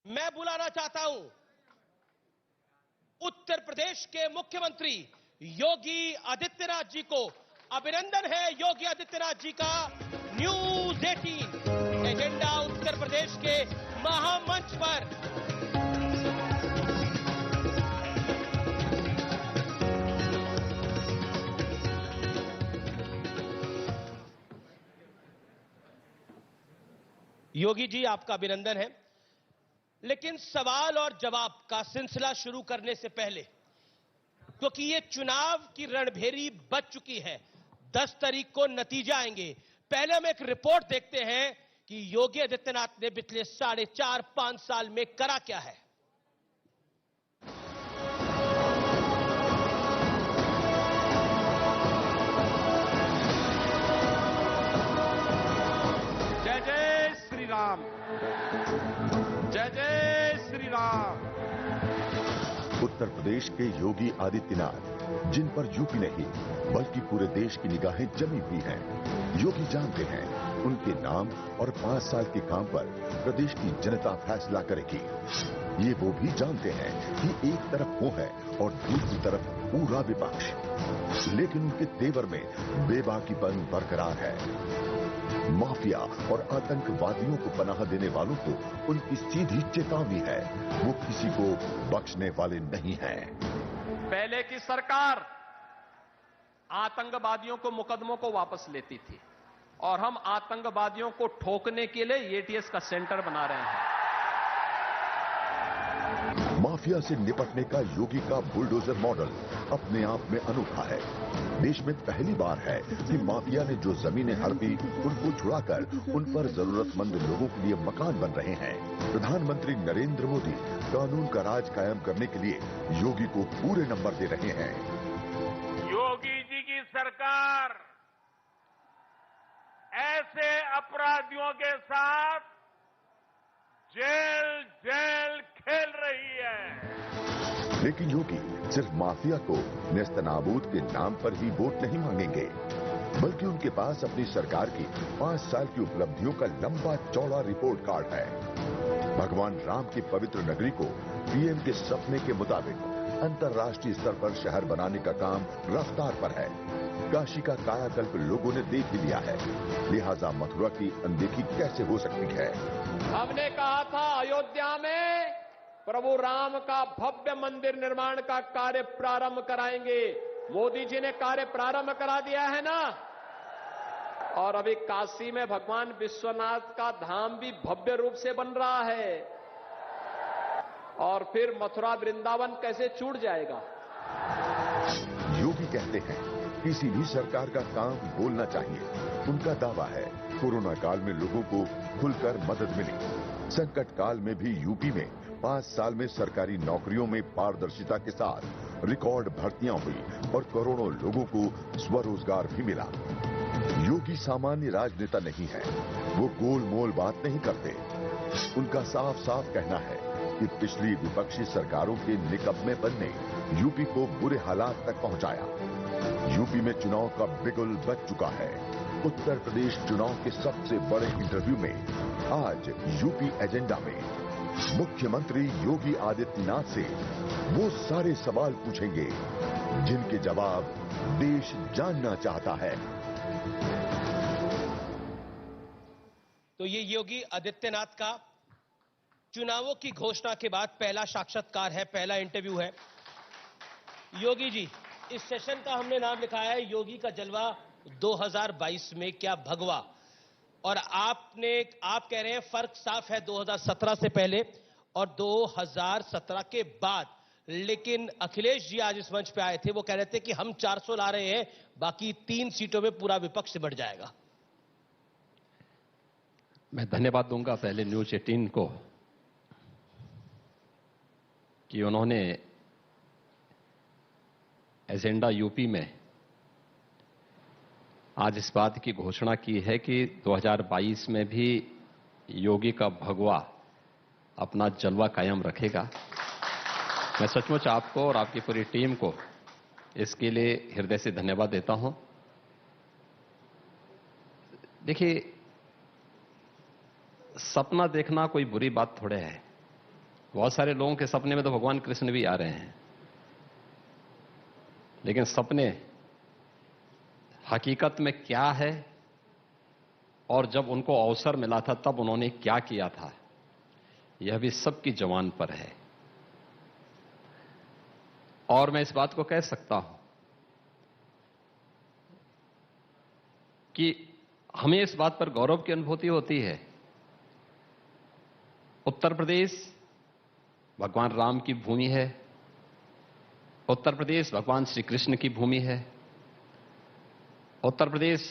मैं बुलाना चाहता हूं उत्तर प्रदेश के मुख्यमंत्री योगी आदित्यनाथ जी को। अभिनंदन है योगी आदित्यनाथ जी का न्यूज़ 18 एजेंडा उत्तर प्रदेश के महामंच पर। योगी जी, आपका अभिनंदन है, लेकिन सवाल और जवाब का सिलसिला शुरू करने से पहले, क्योंकि ये चुनाव की रणभेरी बच चुकी है, 10 तारीख को नतीजे आएंगे। पहले हम एक रिपोर्ट देखते हैं कि योगी आदित्यनाथ ने पिछले 4.5-5 साल में करा क्या है। जय जय श्री राम, जय जय श्री राम। उत्तर प्रदेश के योगी आदित्यनाथ, जिन पर यूपी नहीं बल्कि पूरे देश की निगाहें जमी हुई हैं। योगी जानते हैं उनके नाम और 5 साल के काम पर प्रदेश की जनता फैसला करेगी। ये वो भी जानते हैं कि एक तरफ वो है और दूसरी तरफ पूरा विपक्ष, लेकिन उनके तेवर में बेबाकीपन बरकरार है। माफिया और आतंकवादियों को पनाह देने वालों को उनकी सीधी चेतावनी है, वो किसी को बख्शने वाले नहीं हैं। पहले की सरकार आतंकवादियों को मुकदमों को वापस लेती थी और हम आतंकवादियों को ठोकने के लिए एटीएस का सेंटर बना रहे हैं। माफिया से निपटने का योगी का बुलडोजर मॉडल अपने आप में अनूठा है। देश में पहली बार है कि माफिया ने जो जमीनें हड़पी उनको छुड़ाकर उन पर जरूरतमंद लोगों के लिए मकान बन रहे हैं। प्रधानमंत्री नरेंद्र मोदी कानून का राज कायम करने के लिए योगी को पूरे नंबर दे रहे हैं। योगी जी की सरकार ऐसे अपराधियों के साथ जेल जेल खेल रही है। लेकिन योगी सिर्फ माफिया को नेस्तनाबूद के नाम पर ही वोट नहीं मांगेंगे, बल्कि उनके पास अपनी सरकार की 5 साल की उपलब्धियों का लंबा चौड़ा रिपोर्ट कार्ड है। भगवान राम की पवित्र नगरी को पीएम के सपने के मुताबिक अंतर्राष्ट्रीय स्तर पर शहर बनाने का काम रफ्तार पर है। काशी का कायाकल्प लोगों ने देख ही लिया है, लिहाजा मथुरा की अनदेखी कैसे हो सकती है। हमने कहा था अयोध्या में प्रभु राम का भव्य मंदिर निर्माण का कार्य प्रारंभ कराएंगे। मोदी जी ने कार्य प्रारंभ करा दिया है ना। और अभी काशी में भगवान विश्वनाथ का धाम भी भव्य रूप से बन रहा है। और फिर मथुरा वृंदावन कैसे छूट जाएगा। योगी कहते हैं किसी भी सरकार का काम बोलना चाहिए। उनका दावा है कोरोना काल में लोगों को खुलकर मदद मिली। संकट काल में भी यूपी में 5 साल में सरकारी नौकरियों में पारदर्शिता के साथ रिकॉर्ड भर्तियां हुई और करोड़ों लोगों को स्वरोजगार भी मिला। योगी सामान्य राजनेता नहीं है, वो गोलमोल बात नहीं करते। उनका साफ साफ कहना है कि पिछली विपक्षी सरकारों के निकम्मेपन ने यूपी को बुरे हालात तक पहुंचाया। यूपी में चुनाव का बिगुल बज चुका है। उत्तर प्रदेश चुनाव के सबसे बड़े इंटरव्यू में आज यूपी एजेंडा में मुख्यमंत्री योगी आदित्यनाथ से वो सारे सवाल पूछेंगे जिनके जवाब देश जानना चाहता है। तो ये योगी आदित्यनाथ का चुनावों की घोषणा के बाद पहला साक्षात्कार है, पहला इंटरव्यू है। योगी जी, इस सेशन का हमने नाम लिखा है योगी का जलवा 2022 में क्या भगवा। और आप कह रहे हैं फर्क साफ है 2017 से पहले और 2017 के बाद। लेकिन अखिलेश जी आज इस मंच पे आए थे, वो कह रहे थे कि हम 400 ला रहे हैं, बाकी 3 सीटों में पूरा विपक्ष बढ़ जाएगा। मैं धन्यवाद दूंगा पहले न्यूज़ 18 को कि उन्होंने एजेंडा यूपी में आज इस बात की घोषणा की है कि 2022 में भी योगी का भगवा अपना जलवा कायम रखेगा। मैं सचमुच आपको और आपकी पूरी टीम को इसके लिए हृदय से धन्यवाद देता हूं। देखिए, सपना देखना कोई बुरी बात थोड़े है। बहुत सारे लोगों के सपने में तो भगवान कृष्ण भी आ रहे हैं, लेकिन सपने हकीकत में क्या है और जब उनको अवसर मिला था तब उन्होंने क्या किया था, यह भी सबकी जबान पर है। और मैं इस बात को कह सकता हूं कि हमें इस बात पर गौरव की अनुभूति होती है, उत्तर प्रदेश भगवान राम की भूमि है, उत्तर प्रदेश भगवान श्री कृष्ण की भूमि है, उत्तर प्रदेश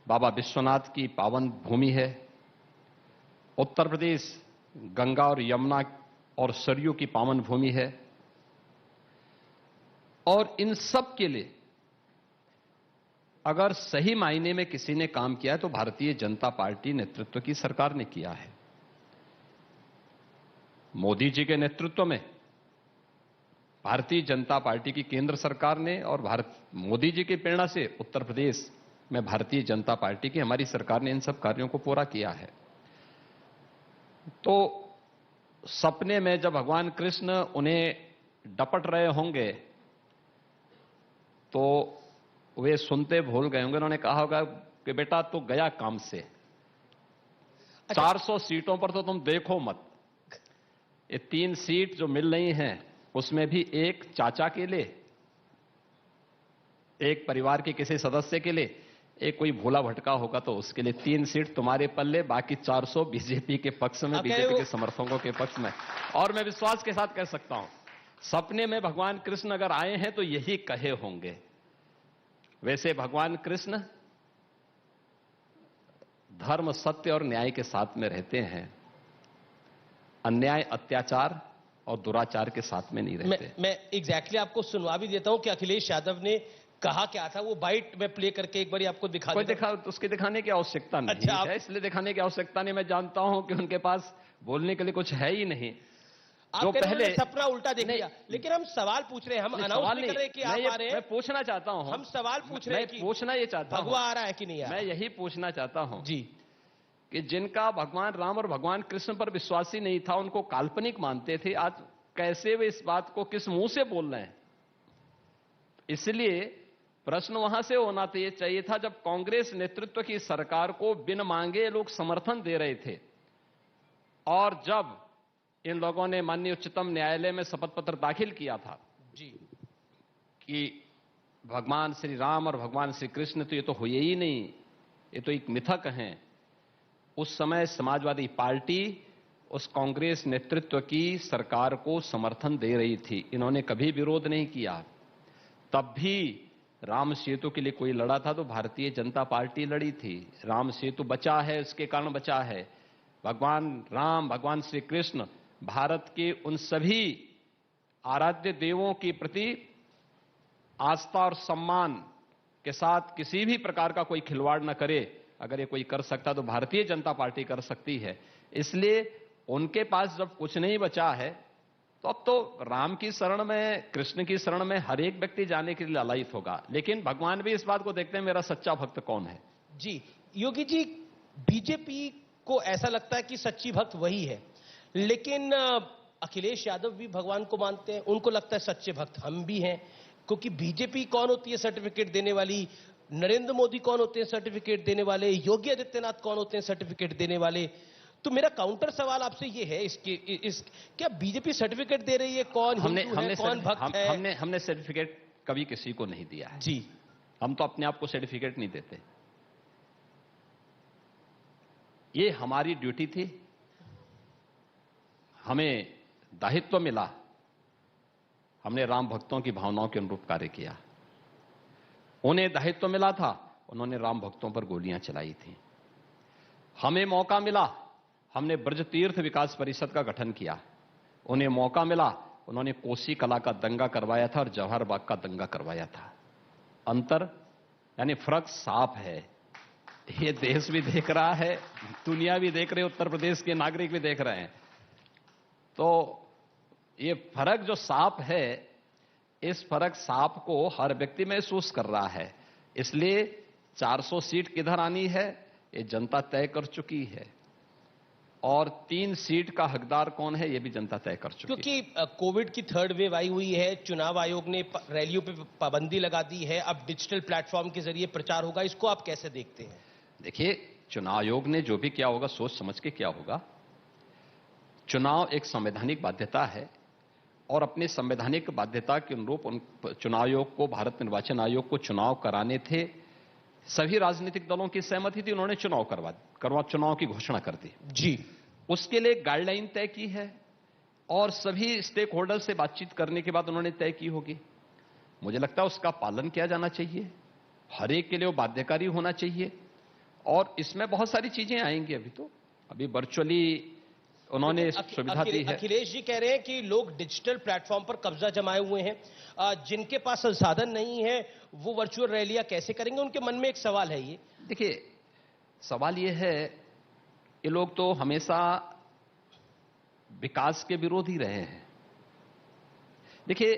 बाबा विश्वनाथ की पावन भूमि है, उत्तर प्रदेश गंगा और यमुना और सरयू की पावन भूमि है। और इन सब के लिए अगर सही मायने में किसी ने काम किया है तो भारतीय जनता पार्टी नेतृत्व की सरकार ने किया है। मोदी जी के नेतृत्व में भारतीय जनता पार्टी की केंद्र सरकार ने और मोदी जी की प्रेरणा से उत्तर प्रदेश में भारतीय जनता पार्टी की हमारी सरकार ने इन सब कार्यों को पूरा किया है। तो सपने में जब भगवान कृष्ण उन्हें डपट रहे होंगे तो वे सुनते भूल गए होंगे। उन्होंने कहा होगा कि बेटा तू गया काम से, 400 सीटों पर तो तुम देखो मत, ये 3 सीट जो मिल रही हैं उसमें भी एक चाचा के लिए, एक परिवार के किसी सदस्य के लिए, एक कोई भूला भटका होगा तो उसके लिए 3 सीट तुम्हारे पल्ले, बाकी 400 बीजेपी के पक्ष में, बीजेपी के समर्थकों के पक्ष में। और मैं विश्वास के साथ कह सकता हूं, सपने में भगवान कृष्ण अगर आए हैं तो यही कहे होंगे। वैसे भगवान कृष्ण धर्म, सत्य और न्याय के साथ में रहते हैं, अन्याय, अत्याचार और दुराचार के साथ में नहीं रहते। मैं एग्जैक्टली आपको सुनवा भी देता हूं कि अखिलेश यादव ने कहा क्या था, वो बाइट में प्ले करके एक बार आपको दिखा देता हूं। उसकी दिखाने की आवश्यकता नहीं है, इसलिए दिखाने की आवश्यकता नहीं। मैं जानता हूं कि उनके पास बोलने के लिए कुछ है ही नहीं। जो पहले सपना उल्टा देख लिया, लेकिन हम सवाल पूछ रहे हैं, हम अनाउंस नहीं कर रहे कि आप आ रहे हैं। मैं पूछना चाहता हूं, हम सवाल पूछ रहे हैं कि पूछना ये चाहता हूं भगवा आ रहा है कि नहीं आ रहा। मैं यही पूछना चाहता हूं जी कि जिनका भगवान राम और भगवान कृष्ण पर विश्वास ही नहीं था, उनको काल्पनिक मानते थे, आज कैसे वे इस बात को किस मुंह से बोल रहे हैं? इसलिए प्रश्न वहां से होना चाहिए था जब कांग्रेस नेतृत्व की सरकार को बिन मांगे लोग समर्थन दे रहे थे, और जब इन लोगों ने माननीय उच्चतम न्यायालय में शपथ पत्र दाखिल किया था जी कि भगवान श्री राम और भगवान श्री कृष्ण तो ये तो हुए ही नहीं, ये तो एक मिथक हैं। उस समय समाजवादी पार्टी उस कांग्रेस नेतृत्व की सरकार को समर्थन दे रही थी, इन्होंने कभी विरोध नहीं किया। तब भी राम सेतु के लिए कोई लड़ा था तो भारतीय जनता पार्टी लड़ी थी। राम सेतु बचा है, उसके कारण बचा है। भगवान राम, भगवान श्री कृष्ण भारत के उन सभी आराध्य देवों के प्रति आस्था और सम्मान के साथ किसी भी प्रकार का कोई खिलवाड़ न करे। अगर ये कोई कर सकता तो भारतीय जनता पार्टी कर सकती है। इसलिए उनके पास जब कुछ नहीं बचा है तो अब तो राम की शरण में, कृष्ण की शरण में हर एक व्यक्ति जाने के लिए लालायित होगा। लेकिन भगवान भी इस बात को देखते हैं मेरा सच्चा भक्त कौन है। जी योगी जी, बीजेपी को ऐसा लगता है कि सच्ची भक्त वही है, लेकिन अखिलेश यादव भी भगवान को मानते हैं, उनको लगता है सच्चे भक्त हम भी हैं। क्योंकि बीजेपी कौन होती है सर्टिफिकेट देने वाली, नरेंद्र मोदी कौन होते हैं सर्टिफिकेट देने वाले, योगी आदित्यनाथ कौन होते हैं सर्टिफिकेट देने वाले। तो मेरा काउंटर सवाल आपसे ये है, क्या बीजेपी सर्टिफिकेट दे रही है कौन हिंदू है, कौन भक्त है? हमने सर्टिफिकेट कभी किसी को नहीं दिया है जी। हम तो अपने आप को सर्टिफिकेट नहीं देते। ये हमारी ड्यूटी थी, हमें दायित्व मिला, हमने राम भक्तों की भावनाओं के अनुरूप कार्य किया। उन्हें दायित्व मिला था, उन्होंने राम भक्तों पर गोलियां चलाई थी। हमें मौका मिला, हमने ब्रज तीर्थ विकास परिषद का गठन किया। उन्हें मौका मिला, उन्होंने कोसी कला का दंगा करवाया था और जवाहर बाग का दंगा करवाया था। अंतर यानी फर्क साफ है। ये देश भी देख रहा है, दुनिया भी देख रही है, उत्तर प्रदेश के नागरिक भी देख रहे हैं। तो ये फर्क जो साफ है, इस फर्क साफ को हर व्यक्ति महसूस कर रहा है। इसलिए 400 सीट किधर आनी है ये जनता तय कर चुकी है। और 3 सीट का हकदार कौन है, यह भी जनता तय कर चुकी है। क्योंकि कोविड की थर्ड वेव आई हुई है, चुनाव आयोग ने रैलियों पे पाबंदी लगा दी है, अब डिजिटल प्लेटफॉर्म के जरिए प्रचार होगा, इसको आप कैसे देखते हैं? देखिए, चुनाव आयोग ने जो भी किया होगा सोच समझ के किया होगा। चुनाव एक संवैधानिक बाध्यता है और अपनी संवैधानिक बाध्यता के अनुरूप चुनाव आयोग को, भारत निर्वाचन आयोग को चुनाव कराने थे। सभी राजनीतिक दलों की सहमति थी, उन्होंने चुनाव की घोषणा कर दी जी। उसके लिए गाइडलाइन तय की है और सभी स्टेक होल्डर से बातचीत करने के बाद उन्होंने तय की होगी। मुझे लगता है उसका पालन किया जाना चाहिए, हर एक के लिए वो बाध्यकारी होना चाहिए और इसमें बहुत सारी चीजें आएंगी। अभी वर्चुअली उन्होंने सुविधा दी है। अखिलेश जी कह रहे हैं कि लोग डिजिटल प्लेटफॉर्म पर कब्जा जमाए हुए हैं, जिनके पास संसाधन नहीं है वो वर्चुअल रैलियां कैसे करेंगे? उनके मन में एक सवाल है। ये देखिए, सवाल ये है, ये लोग तो हमेशा विकास के विरोधी रहे हैं। देखिए,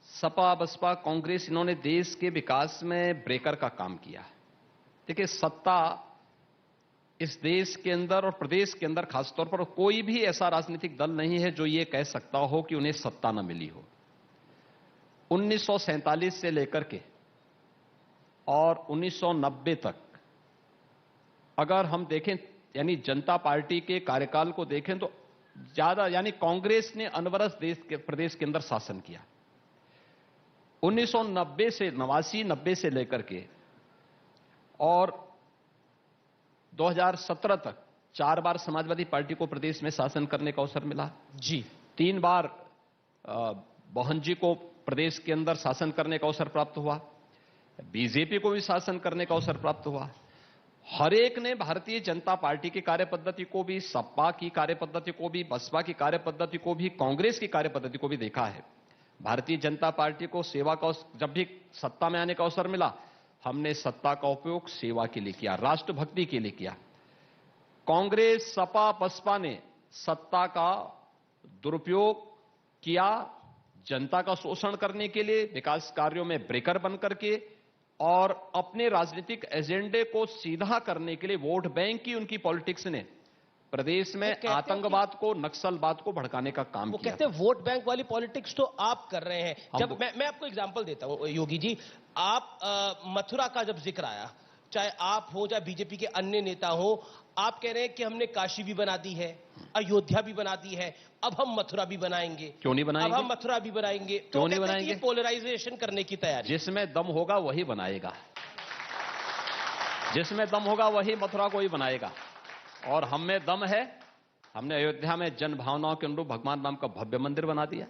सपा, बसपा, कांग्रेस, इन्होंने देश के विकास में ब्रेकर का काम किया। देखिए, सत्ता इस देश के अंदर और प्रदेश के अंदर खासतौर पर कोई भी ऐसा राजनीतिक दल नहीं है जो ये कह सकता हो कि उन्हें सत्ता न मिली हो। 1947 से लेकर के और 1990 तक अगर हम देखें, यानी जनता पार्टी के कार्यकाल को देखें तो ज्यादा, यानी कांग्रेस ने अनवरत प्रदेश के अंदर शासन किया। 1990 से 89 से लेकर के और 2017 तक 4 बार समाजवादी पार्टी को प्रदेश में शासन करने का अवसर मिला जी। 3 बार मोहन जी को प्रदेश के अंदर शासन करने का अवसर प्राप्त हुआ, बीजेपी को भी शासन करने का अवसर प्राप्त हुआ। हर एक ने भारतीय जनता पार्टी की कार्यपद्धति को भी, सपा की कार्यपद्धति को भी, बसपा की कार्यपद्धति को भी, कांग्रेस की कार्यपद्धति को भी देखा है। भारतीय जनता पार्टी को सेवा का, जब भी सत्ता में आने का अवसर मिला, हमने सत्ता का उपयोग सेवा के लिए किया, राष्ट्रभक्ति के लिए किया। कांग्रेस, सपा, बसपा ने सत्ता का दुरुपयोग किया जनता का शोषण करने के लिए, विकास कार्यों में ब्रेकर बन करके और अपने राजनीतिक एजेंडे को सीधा करने के लिए वोट बैंक की उनकी पॉलिटिक्स ने प्रदेश में आतंकवाद को, नक्सलवाद को भड़काने का काम किया। वो कहते हैं वोट बैंक वाली पॉलिटिक्स तो आप कर रहे हैं। जब मैं आपको एग्जांपल देता हूं योगी जी, आप मथुरा का जब जिक्र आया, चाहे आप हो चाहे बीजेपी के अन्य नेता हो, आप कह रहे हैं कि हमने काशी भी बना दी है, अयोध्या भी बना दी है, अब हम मथुरा भी बनाएंगे। क्यों नहीं बनाएंगे? अब हम मथुरा भी बनाएंगे। क्यों नहीं बनाएंगे? पोलराइजेशन करने की तैयारी। जिसमें दम होगा वही बनाएगा, जिसमें दम होगा वही मथुरा को ही बनाएगा। और हम में दम है, हमने अयोध्या में जन भावनाओं के अनुरूप भगवान राम का भव्य मंदिर बना दिया।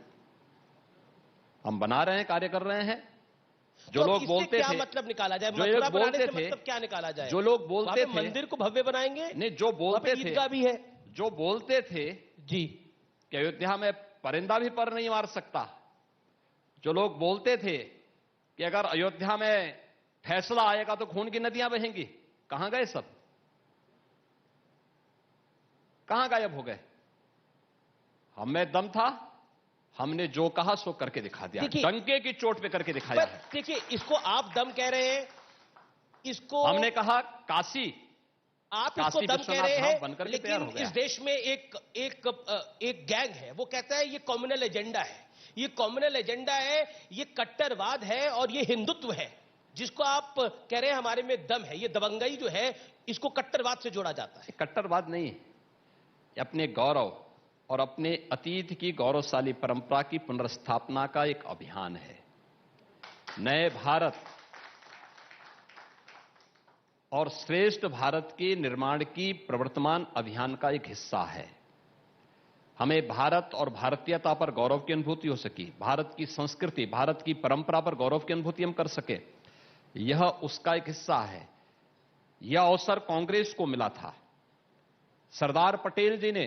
हम बना रहे हैं, कार्य कर रहे हैं। जो लोग बोलते थे, मतलब निकाला जाए, जो लोग बोलते थे, मतलब क्या निकाला जाए? जो लोग बोलते थे मंदिर को भव्य बनाएंगे, नहीं, जो बोलते थे, ईदगाह भी है, जो बोलते थे जी कि अयोध्या में परिंदा भी पर नहीं मार सकता, जो लोग बोलते थे कि अगर अयोध्या में फैसला आएगा तो खून की नदियां बहेंगी, कहां गए सब? कहां गायब हो गए? हमें दम था, हमने जो कहा सो करके दिखा दिया, डंके की चोट पे करके दिखाया है। देखिए, इसको आप दम कह रहे हैं, इसको हमने कहा काशी, आप इसको दम कह रहे हैं, लेकिन इस देश में एक गैंग है, वो कहता है ये कम्युनल एजेंडा है, ये कम्युनल एजेंडा है, ये कट्टरवाद है और ये हिंदुत्व है, जिसको आप कह रहे हैं हमारे में दम है। ये दबंगई जो है, इसको कट्टरवाद से जोड़ा जाता है। कट्टरवाद नहीं, अपने गौरव और अपने अतीत की गौरवशाली परंपरा की पुनर्स्थापना का एक अभियान है। नए भारत और श्रेष्ठ भारत के निर्माण की प्रवर्तमान अभियान का एक हिस्सा है। हमें भारत और भारतीयता पर गौरव की अनुभूति हो सकी, भारत की संस्कृति, भारत की परंपरा पर गौरव की अनुभूति हम कर सके, यह उसका एक हिस्सा है। यह अवसर कांग्रेस को मिला था। सरदार पटेल जी ने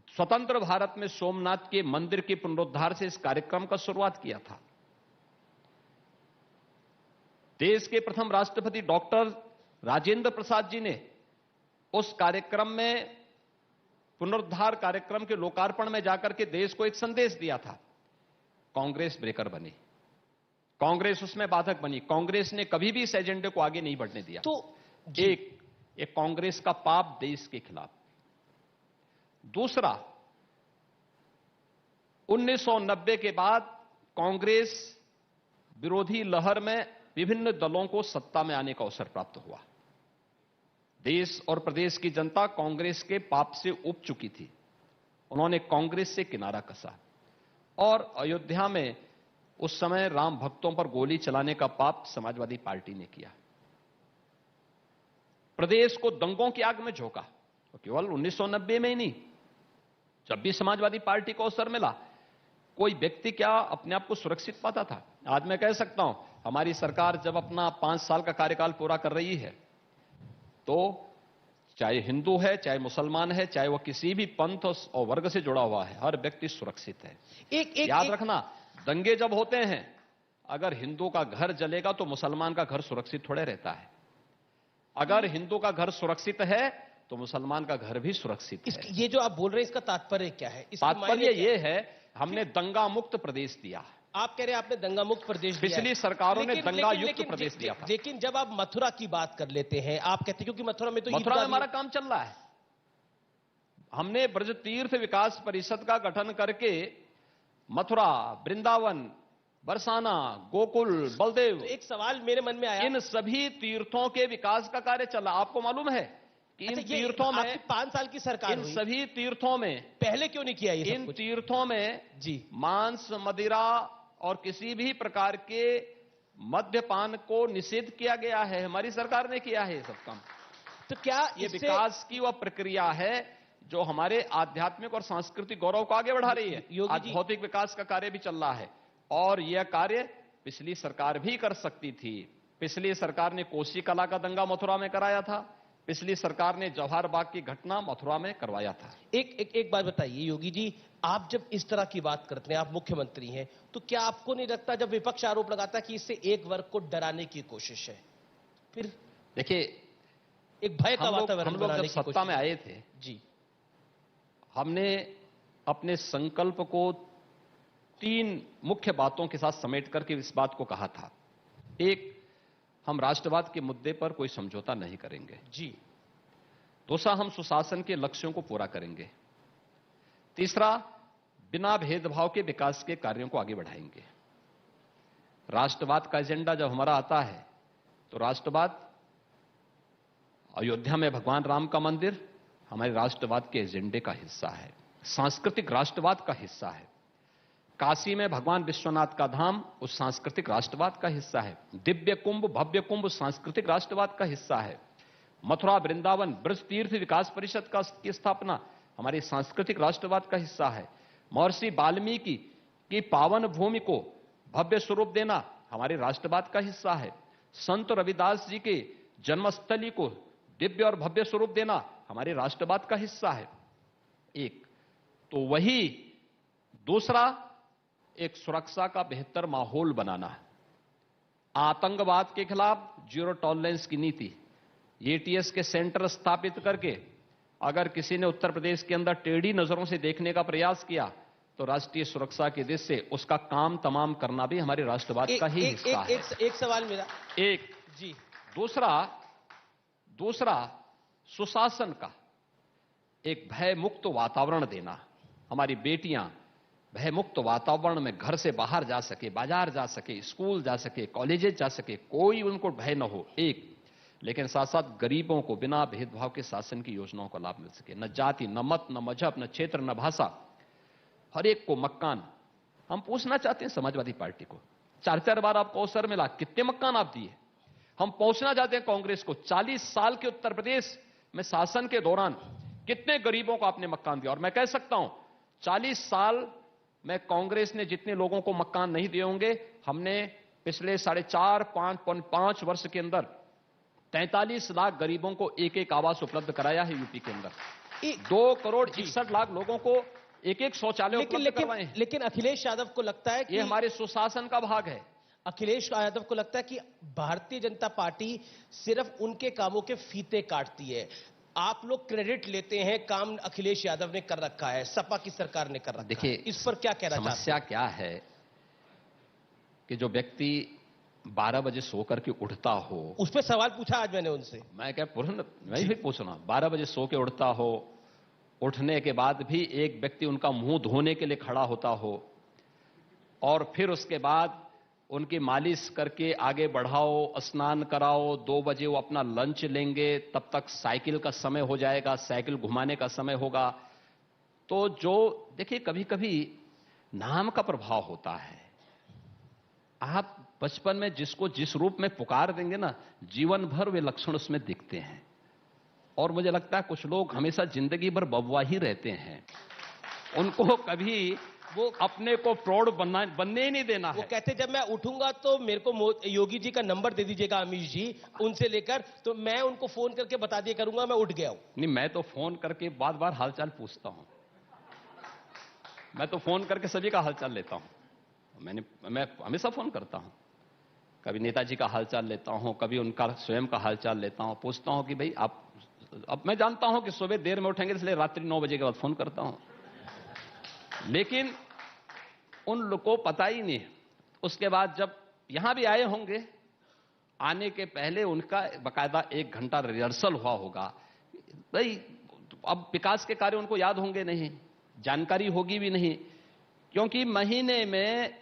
स्वतंत्र भारत में सोमनाथ के मंदिर के पुनरुद्धार से इस कार्यक्रम का शुरुआत किया था। देश के प्रथम राष्ट्रपति डॉक्टर राजेंद्र प्रसाद जी ने उस कार्यक्रम में, पुनरुद्धार कार्यक्रम के लोकार्पण में जाकर के देश को एक संदेश दिया था। कांग्रेस ब्रेकर बनी, कांग्रेस उसमें बाधक बनी, कांग्रेस ने कभी भी इस एजेंडे को आगे नहीं बढ़ने दिया। तो ये कांग्रेस का पाप देश के खिलाफ। दूसरा, 1990 के बाद कांग्रेस विरोधी लहर में विभिन्न दलों को सत्ता में आने का अवसर प्राप्त हुआ। देश और प्रदेश की जनता कांग्रेस के पाप से उब चुकी थी। उन्होंने कांग्रेस से किनारा कसा और अयोध्या में उस समय राम भक्तों पर गोली चलाने का पाप समाजवादी पार्टी ने किया। प्रदेश को दंगों की आग में झोंका। तो केवल 1990 में ही नहीं, जब भी समाजवादी पार्टी को अवसर मिला, कोई व्यक्ति क्या अपने आप को सुरक्षित पाता था? आज मैं कह सकता हूं, हमारी सरकार जब अपना 5 साल का कार्यकाल पूरा कर रही है, तो चाहे हिंदू है, चाहे मुसलमान है, चाहे वो किसी भी पंथ और वर्ग से जुड़ा हुआ है, हर व्यक्ति सुरक्षित है। याद रखना, दंगे जब होते हैं, अगर हिंदू का घर जलेगा तो मुसलमान का घर सुरक्षित थोड़े रहता है। अगर हिंदू का घर सुरक्षित है तो मुसलमान का घर भी सुरक्षित है। ये जो आप बोल रहे हैं, इसका तात्पर्य क्या है? तात्पर्य ये है, हमने दंगा मुक्त प्रदेश दिया। आप कह रहे हैं आपने दंगा मुक्त प्रदेश दिया। पिछली सरकारों ने दंगा युक्त प्रदेश दिया था। लेकिन जब आप मथुरा की बात कर लेते हैं, आप कहते हैं क्योंकि मथुरा में तो मथुरा में हमारा काम चल रहा है। हमने ब्रज तीर्थ विकास परिषद का गठन करके मथुरा, वृंदावन, बरसाना, गोकुल, बलदेव, तो एक सवाल मेरे मन में आया, इन सभी तीर्थों के विकास का कार्य चल रहा। आपको मालूम है कि इन तीर्थों में 5 साल की सरकार, इन सभी तीर्थों में पहले क्यों नहीं किया ये सब इन कुछ? तीर्थों में जी मांस, मदिरा और किसी भी प्रकार के मद्यपान को निषेध किया गया है। हमारी सरकार ने किया है ये सब काम। तो क्या ये विकास की वह प्रक्रिया है जो हमारे आध्यात्मिक और सांस्कृतिक गौरव को आगे बढ़ा रही है। आज भौतिक विकास का कार्य भी चल रहा है और यह कार्य पिछली सरकार भी कर सकती थी। पिछली सरकार ने कोसी कला का दंगा मथुरा में कराया था। पिछली सरकार ने जवाहर बाग की घटना मथुरा में करवाया था। एक बात बताइए योगी जी, आप जब इस तरह की बात करते हैं, आप मुख्यमंत्री हैं, तो क्या आपको नहीं लगता जब विपक्ष आरोप लगाता है कि इससे एक वर्ग को डराने की कोशिश है, फिर देखिए एक भय का वातावरण हम लोग जब सत्ता में आए थे जी, हमने अपने संकल्प को 3 मुख्य बातों के साथ समेट करके इस बात को कहा था। एक, हम राष्ट्रवाद के मुद्दे पर कोई समझौता नहीं करेंगे जी। दूसरा, हम सुशासन के लक्ष्यों को पूरा करेंगे। तीसरा, बिना भेदभाव के विकास के कार्यों को आगे बढ़ाएंगे। राष्ट्रवाद का एजेंडा जब हमारा आता है तो राष्ट्रवाद, अयोध्या में भगवान राम का मंदिर हमारे राष्ट्रवाद के एजेंडे का हिस्सा है, सांस्कृतिक राष्ट्रवाद का हिस्सा है। काशी में भगवान विश्वनाथ का धाम उस सांस्कृतिक राष्ट्रवाद का हिस्सा है। दिव्य कुंभ, भव्य कुंभ सांस्कृतिक राष्ट्रवाद का हिस्सा है। मथुरा, वृंदावन, ब्रज तीर्थ विकास परिषद की स्थापना हमारे सांस्कृतिक राष्ट्रवाद का हिस्सा है। महर्षि वाल्मीकि की पावन भूमि को भव्य स्वरूप देना हमारे राष्ट्रवाद का हिस्सा है। संत रविदास जी के जन्मस्थली को दिव्य और भव्य स्वरूप देना हमारे राष्ट्रवाद का हिस्सा है। एक तो वही, दूसरा, एक सुरक्षा का बेहतर माहौल बनाना है। आतंकवाद के खिलाफ जीरो टॉलरेंस की नीति, एटीएस के सेंटर स्थापित करके अगर किसी ने उत्तर प्रदेश के अंदर टेढ़ी नजरों से देखने का प्रयास किया तो राष्ट्रीय सुरक्षा की दृष्टि से उसका काम तमाम करना भी हमारे राष्ट्रवाद का ही हिस्सा है। एक सवाल मेरा, एक जी। दूसरा सुशासन का एक भय मुक्त वातावरण देना। हमारी बेटियां भय मुक्त वातावरण में घर से बाहर जा सके, बाजार जा सके, स्कूल जा सके, कॉलेजेस जा सके, कोई उनको भय न हो। एक, लेकिन साथ साथ गरीबों को बिना भेदभाव के शासन की योजनाओं का लाभ मिल सके। न जाति, न मत, न मजहब, न क्षेत्र, न भाषा, हर एक को मकान। हम पूछना चाहते हैं समाजवादी पार्टी को, 4 बार आपको अवसर मिला, कितने मकान आप दिए? हम पूछना चाहते हैं कांग्रेस को, 40 साल के उत्तर प्रदेश में शासन के दौरान कितने गरीबों को आपने मकान दिया? और मैं कह सकता हूं 40 साल में कांग्रेस ने जितने लोगों को मकान नहीं दिए होंगे, हमने पिछले 4.5 वर्ष के अंदर 43 लाख गरीबों को एक आवास उपलब्ध कराया है। यूपी के अंदर 2 करोड़ 61 लाख लोगों को एक शौचालय उपलब्ध करवाए हैं। लेकिन अखिलेश यादव को लगता है कि ये हमारे सुशासन का भाग है। अखिलेश यादव को लगता है कि भारतीय जनता पार्टी सिर्फ उनके कामों के फीते काटती है। आप लोग क्रेडिट लेते हैं, काम अखिलेश यादव ने कर रखा है, सपा की सरकार ने कर रखा है। देखिए, इस पर क्या कहना चाहते हैं? समस्या क्या है कि जो व्यक्ति 12 बजे सो करके उठता हो, उस पर सवाल पूछा आज मैंने उनसे। मैं क्या मैं भी पूछ रहा हूं, 12 बजे सो के उठता हो, उठने के बाद भी एक व्यक्ति उनका मुंह धोने के लिए खड़ा होता हो और फिर उसके बाद उनकी मालिश करके आगे बढ़ाओ, स्नान कराओ, 2 बजे वो अपना लंच लेंगे, तब तक साइकिल का समय हो जाएगा, साइकिल घुमाने का समय होगा। तो जो देखिए कभी कभी नाम का प्रभाव होता है। आप बचपन में जिसको जिस रूप में पुकार देंगे ना, जीवन भर वे लक्षण उसमें दिखते हैं। और मुझे लगता है कुछ लोग हमेशा जिंदगी भर बबुआ ही रहते हैं, उनको कभी वो अपने को प्रौढ़ बनने ही नहीं देना है। वो कहते जब मैं उठूंगा तो मेरे को योगी जी का नंबर दे दीजिएगा अमीश जी, उनसे लेकर, तो मैं उनको फोन करके बता दिया करूंगा मैं उठ गया हूं। नहीं, मैं तो फोन करके बार बार हालचाल पूछता हूं। मैं तो फोन करके सभी का हालचाल लेता हूं। मैं हमेशा फोन करता हूं। कभी नेताजी का हालचाल लेता हूं, कभी उनका स्वयं का हालचाल लेता हूं, पूछता हूं कि भाई आप, अब मैं जानता हूं कि सुबह देर में उठेंगे इसलिए रात्रि 9 बजे के बाद फोन करता हूं, लेकिन उन लोगों को पता ही नहीं। उसके बाद जब यहां भी आए होंगे, आने के पहले उनका बकायदा 1 घंटा रिहर्सल हुआ होगा। भाई अब विकास के कार्य उनको याद होंगे नहीं, जानकारी होगी भी नहीं, क्योंकि महीने में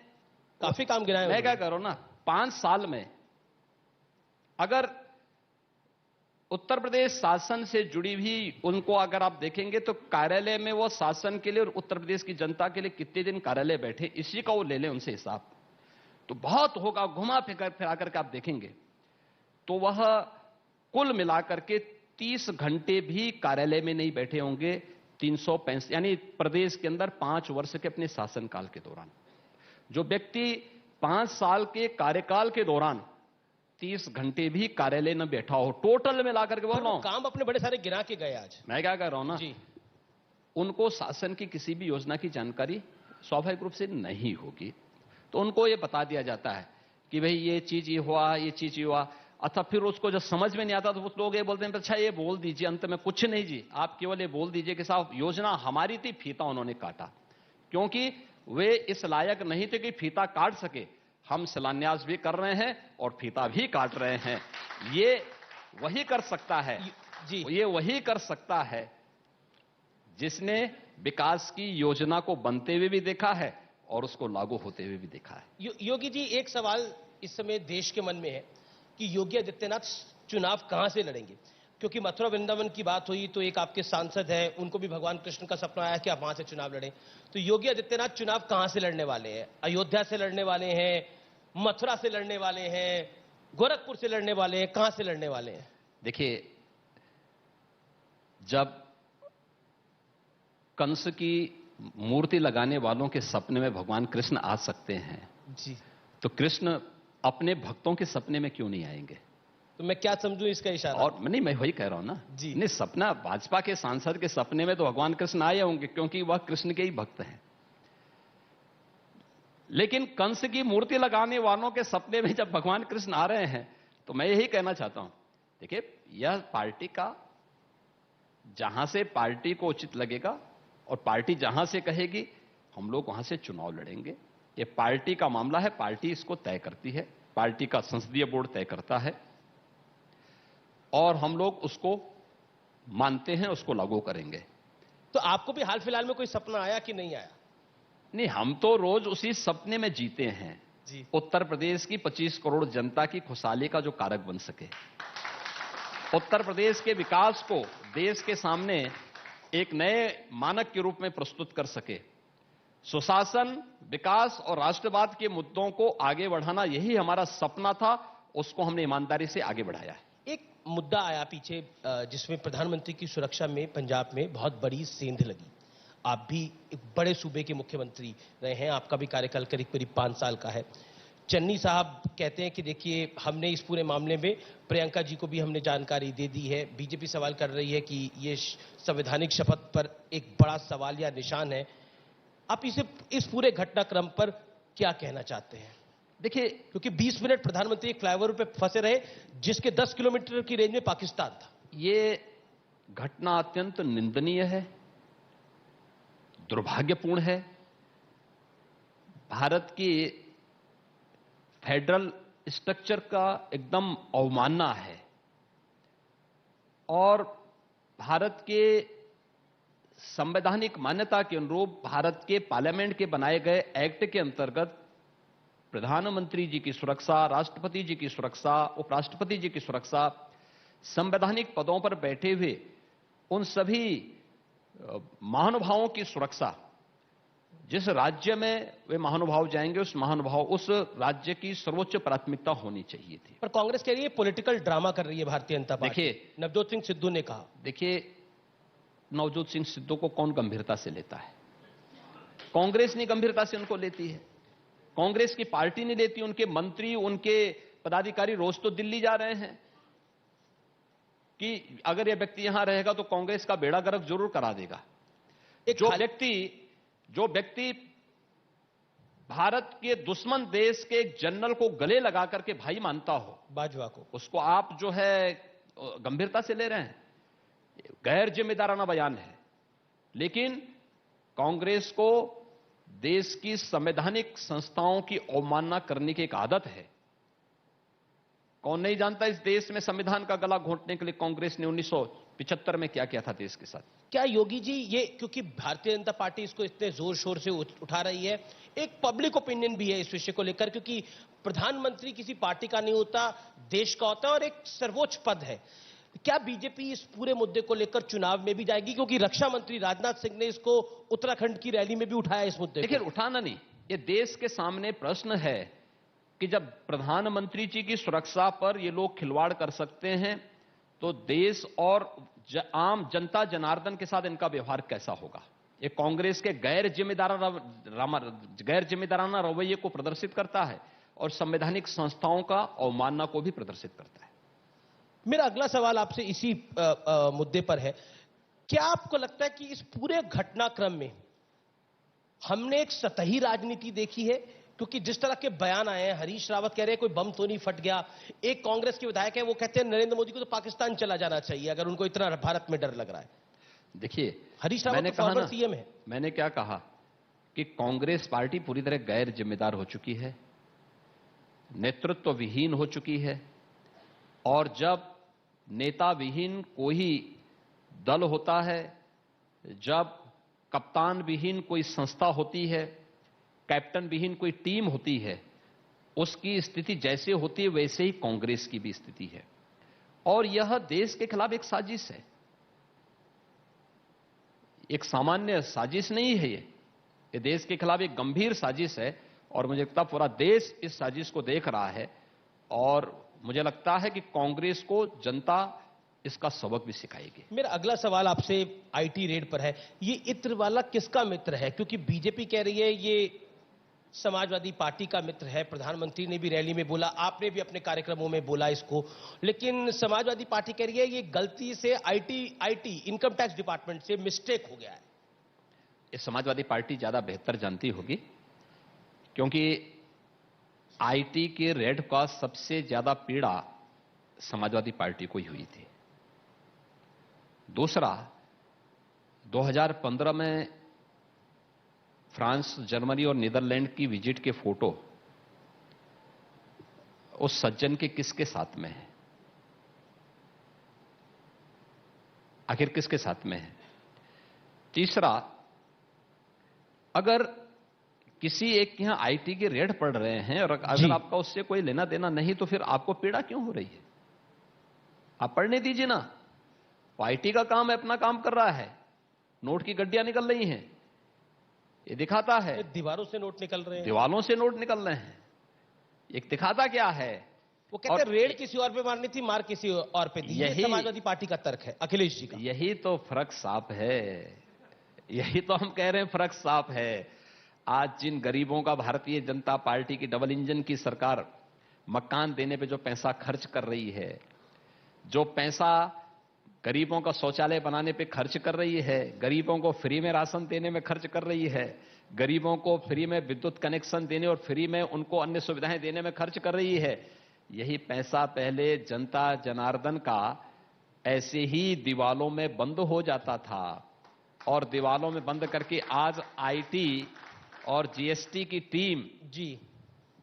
काफी काम गिराए। मैं क्या करूं ना, 5 साल में अगर उत्तर प्रदेश शासन से जुड़ी भी उनको अगर आप देखेंगे तो कार्यालय में वो शासन के लिए और उत्तर प्रदेश की जनता के लिए कितने दिन कार्यालय बैठे, इसी का वो ले लें उनसे हिसाब, तो बहुत होगा। घुमा फिरा करके आप देखेंगे तो वह कुल मिलाकर के 30 घंटे भी कार्यालय में नहीं बैठे होंगे। 365 यानी प्रदेश के अंदर 5 वर्ष के अपने शासनकाल के दौरान जो व्यक्ति 5 साल के कार्यकाल के दौरान 30 घंटे भी कार्यालय में बैठा हो, टोटल में लाकर के बोल रहा हूं, काम अपने बड़े सारे गिरा के गए आज। मैं क्या कह रहा हूं ना जी, उनको शासन की किसी भी योजना की जानकारी स्वाभाविक रूप से नहीं होगी, तो उनको ये बता दिया जाता है कि भाई ये चीज ये हुआ, ये चीज ये हुआ। अच्छा, फिर उसको जब समझ में नहीं आता तो वो लोग ये बोलते हैं अच्छा ये बोल दीजिए, अंत में कुछ नहीं जी, आप केवल ये बोल दीजिए कि साहब योजना हमारी थी, फीता उन्होंने काटा, क्योंकि वे इस लायक नहीं थे कि फीता काट सके। हम शिलान्यास भी कर रहे हैं और फीता भी काट रहे हैं। ये वही कर सकता है जी, ये वही कर सकता है जिसने विकास की योजना को बनते हुए भी देखा है और उसको लागू होते हुए भी देखा है। योगी जी, एक सवाल इस समय देश के मन में है कि योगी आदित्यनाथ चुनाव कहां से लड़ेंगे, क्योंकि मथुरा वृंदावन की बात हुई तो एक आपके सांसद हैं, उनको भी भगवान कृष्ण का सपना आया कि आप वहां से चुनाव लड़ें। तो योगी आदित्यनाथ चुनाव कहां से लड़ने वाले हैं? अयोध्या से लड़ने वाले हैं, मथुरा से लड़ने वाले हैं, गोरखपुर से लड़ने वाले हैं, कहां से लड़ने वाले हैं? देखिए, जब कंस की मूर्ति लगाने वालों के सपने में भगवान कृष्ण आ सकते हैं जी, तो कृष्ण अपने भक्तों के सपने में क्यों नहीं आएंगे? तो मैं क्या समझूं इसका इशारा? और नहीं, मैं वही कह रहा हूं ना जी। नहीं, सपना भाजपा के सांसद के सपने में तो भगवान कृष्ण आए होंगे, क्योंकि वह कृष्ण के ही भक्त हैं। लेकिन कंस की मूर्ति लगाने वालों के सपने में जब भगवान कृष्ण आ रहे हैं तो मैं यही कहना चाहता हूं, देखिए यह पार्टी का, जहां से पार्टी को उचित लगेगा और पार्टी जहां से कहेगी हम लोग वहां से चुनाव लड़ेंगे। ये पार्टी का मामला है, पार्टी इसको तय करती है, पार्टी का संसदीय बोर्ड तय करता है और हम लोग उसको मानते हैं, उसको लागू करेंगे। तो आपको भी हाल फिलहाल में कोई सपना आया कि नहीं आया? नहीं, हम तो रोज उसी सपने में जीते हैं जी, उत्तर प्रदेश की 25 करोड़ जनता की खुशहाली का जो कारक बन सके, उत्तर प्रदेश के विकास को देश के सामने एक नए मानक के रूप में प्रस्तुत कर सके, सुशासन, विकास और राष्ट्रवाद के मुद्दों को आगे बढ़ाना, यही हमारा सपना था। उसको हमने ईमानदारी से आगे बढ़ाया है। एक मुद्दा आया पीछे जिसमें प्रधानमंत्री की सुरक्षा में पंजाब में बहुत बड़ी सेंध लगी। आप भी एक बड़े सूबे के मुख्यमंत्री रहे हैं, आपका भी कार्यकाल करीब करीब 5 साल का है। चन्नी साहब कहते हैं कि देखिए हमने इस पूरे मामले में प्रियंका जी को भी हमने जानकारी दे दी है। बीजेपी सवाल कर रही है कि ये संवैधानिक शपथ पर एक बड़ा सवाल या निशान है। आप इस पूरे घटनाक्रम पर क्या कहना चाहते हैं? देखिए, क्योंकि 20 मिनट प्रधानमंत्री एक फ्लाईओवर पे फंसे रहे जिसके 10 किलोमीटर की रेंज में पाकिस्तान था। ये घटना अत्यंत निंदनीय है, दुर्भाग्यपूर्ण है। भारत की फेडरल स्ट्रक्चर का एकदम अवमानना है और भारत के संवैधानिक मान्यता के अनुरूप भारत के पार्लियामेंट के बनाए गए एक्ट के अंतर्गत प्रधानमंत्री जी की सुरक्षा, राष्ट्रपति जी की सुरक्षा, उपराष्ट्रपति जी की सुरक्षा, संवैधानिक पदों पर बैठे हुए उन सभी महानुभावों की सुरक्षा, जिस राज्य में वे महानुभाव जाएंगे उस राज्य की सर्वोच्च प्राथमिकता होनी चाहिए थी। पर कांग्रेस कह रही है पॉलिटिकल ड्रामा कर रही है भारतीय जनता पार्टी। देखिए, नवजोत सिंह सिद्धू ने कहा। देखिए, नवजोत सिंह सिद्धू को कौन गंभीरता से लेता है? कांग्रेस नहीं गंभीरता से उनको लेती है, कांग्रेस की पार्टी नहीं लेती। उनके मंत्री, उनके पदाधिकारी रोज तो दिल्ली जा रहे हैं कि अगर यह व्यक्ति यहां रहेगा तो कांग्रेस का बेड़ा गर्क जरूर करा देगा। जो व्यक्ति भारत के दुश्मन देश के एक जनरल को गले लगा करके भाई मानता हो, बाजवा को, उसको आप जो है गंभीरता से ले रहे हैं। गैर जिम्मेदाराना बयान है। लेकिन कांग्रेस को देश की संवैधानिक संस्थाओं की अवमानना करने की एक आदत है। कौन नहीं जानता इस देश में संविधान का गला घोंटने के लिए कांग्रेस ने 1975 में क्या किया था देश के साथ। क्या योगी जी ये, क्योंकि भारतीय जनता पार्टी इसको इतने जोर शोर से उठा रही है, एक पब्लिक ओपिनियन भी है इस विषय को लेकर, क्योंकि प्रधानमंत्री किसी पार्टी का नहीं होता, देश का होता है और एक सर्वोच्च पद है। क्या बीजेपी इस पूरे मुद्दे को लेकर चुनाव में भी जाएगी? क्योंकि रक्षा मंत्री राजनाथ सिंह ने इसको उत्तराखंड की रैली में भी उठाया इस मुद्दे को। देखिए, उठाना नहीं, ये देश के सामने प्रश्न है कि जब प्रधानमंत्री जी की सुरक्षा पर ये लोग खिलवाड़ कर सकते हैं तो देश और आम जनता जनार्दन के साथ इनका व्यवहार कैसा होगा? ये कांग्रेस के गैर जिम्मेदाराना रवैये को प्रदर्शित करता है और संवैधानिक संस्थाओं का अवमानना को भी प्रदर्शित करता है। मेरा अगला सवाल आपसे इसी मुद्दे पर है। क्या आपको लगता है कि इस पूरे घटनाक्रम में हमने एक सतही राजनीति देखी है? क्योंकि जिस तरह के बयान आए हैं, हरीश रावत कह रहे हैं कोई बम तो नहीं फट गया, एक कांग्रेस के विधायक है वो कहते हैं नरेंद्र मोदी को तो पाकिस्तान चला जाना चाहिए अगर उनको इतना भारत में डर लग रहा है। देखिए, हरीश रावत तो फॉर्मर सीएम है। मैंने क्या कहा कि कांग्रेस पार्टी पूरी तरह गैर जिम्मेदार हो चुकी है, नेतृत्व विहीन हो चुकी है और जब नेता विहीन कोई दल होता है, जब कप्तान विहीन कोई संस्था होती है, कैप्टन विहीन कोई टीम होती है, उसकी स्थिति जैसे होती है वैसे ही कांग्रेस की भी स्थिति है। और यह देश के खिलाफ एक साजिश है, एक सामान्य साजिश नहीं है। ये देश के खिलाफ एक गंभीर साजिश है और मुझे लगता है पूरा देश इस साजिश को देख रहा है और मुझे लगता है कि कांग्रेस को जनता इसका सबक भी सिखाएगी। मेरा अगला सवाल आपसे आईटी रेड पर है। ये इत्र वाला किसका मित्र है? क्योंकि बीजेपी कह रही है ये समाजवादी पार्टी का मित्र है, प्रधानमंत्री ने भी रैली में बोला, आपने भी अपने कार्यक्रमों में बोला इसको, लेकिन समाजवादी पार्टी कह रही है ये गलती से आईटी इनकम टैक्स डिपार्टमेंट से मिस्टेक हो गया है। ये समाजवादी पार्टी ज्यादा बेहतर जानती होगी क्योंकि आईटी के रेड का सबसे ज्यादा पीड़ा समाजवादी पार्टी को ही हुई थी। दूसरा, 2015 में फ्रांस, जर्मनी और नीदरलैंड की विजिट के फोटो उस सज्जन के किसके साथ में है? आखिर किसके साथ में है? तीसरा, अगर किसी एक के यहां आईटी के रेड पड़ रहे हैं और अगर आपका उससे कोई लेना देना नहीं तो फिर आपको पीड़ा क्यों हो रही है? आप पढ़ने दीजिए ना। आईटी का काम है, अपना काम कर रहा है, नोट की गड्डियां निकल रही हैं, ये दिखाता है। दीवारों से नोट निकल रहे हैं, दीवारों से नोट निकल रहे हैं, एक दिखाता क्या है? वो कहते हैं रेड किसी और पे मारनी थी, मार किसी और पे दी। यही समाजवादी पार्टी का तर्क है अखिलेश जी का। यही तो फर्क साफ है, यही तो हम कह रहे हैं फर्क साफ है। आज जिन गरीबों का भारतीय जनता पार्टी की डबल इंजन की सरकार मकान देने पे जो पैसा खर्च कर रही है, जो पैसा गरीबों का शौचालय बनाने पे खर्च कर रही है, गरीबों को फ्री में राशन देने में खर्च कर रही है, गरीबों को फ्री में विद्युत कनेक्शन देने और फ्री में उनको अन्य सुविधाएं देने में खर्च कर रही है, यही पैसा पहले जनता जनार्दन का ऐसे ही दीवालों में बंद हो जाता था और दीवालों में बंद करके आज आईटी और जीएसटी की टीम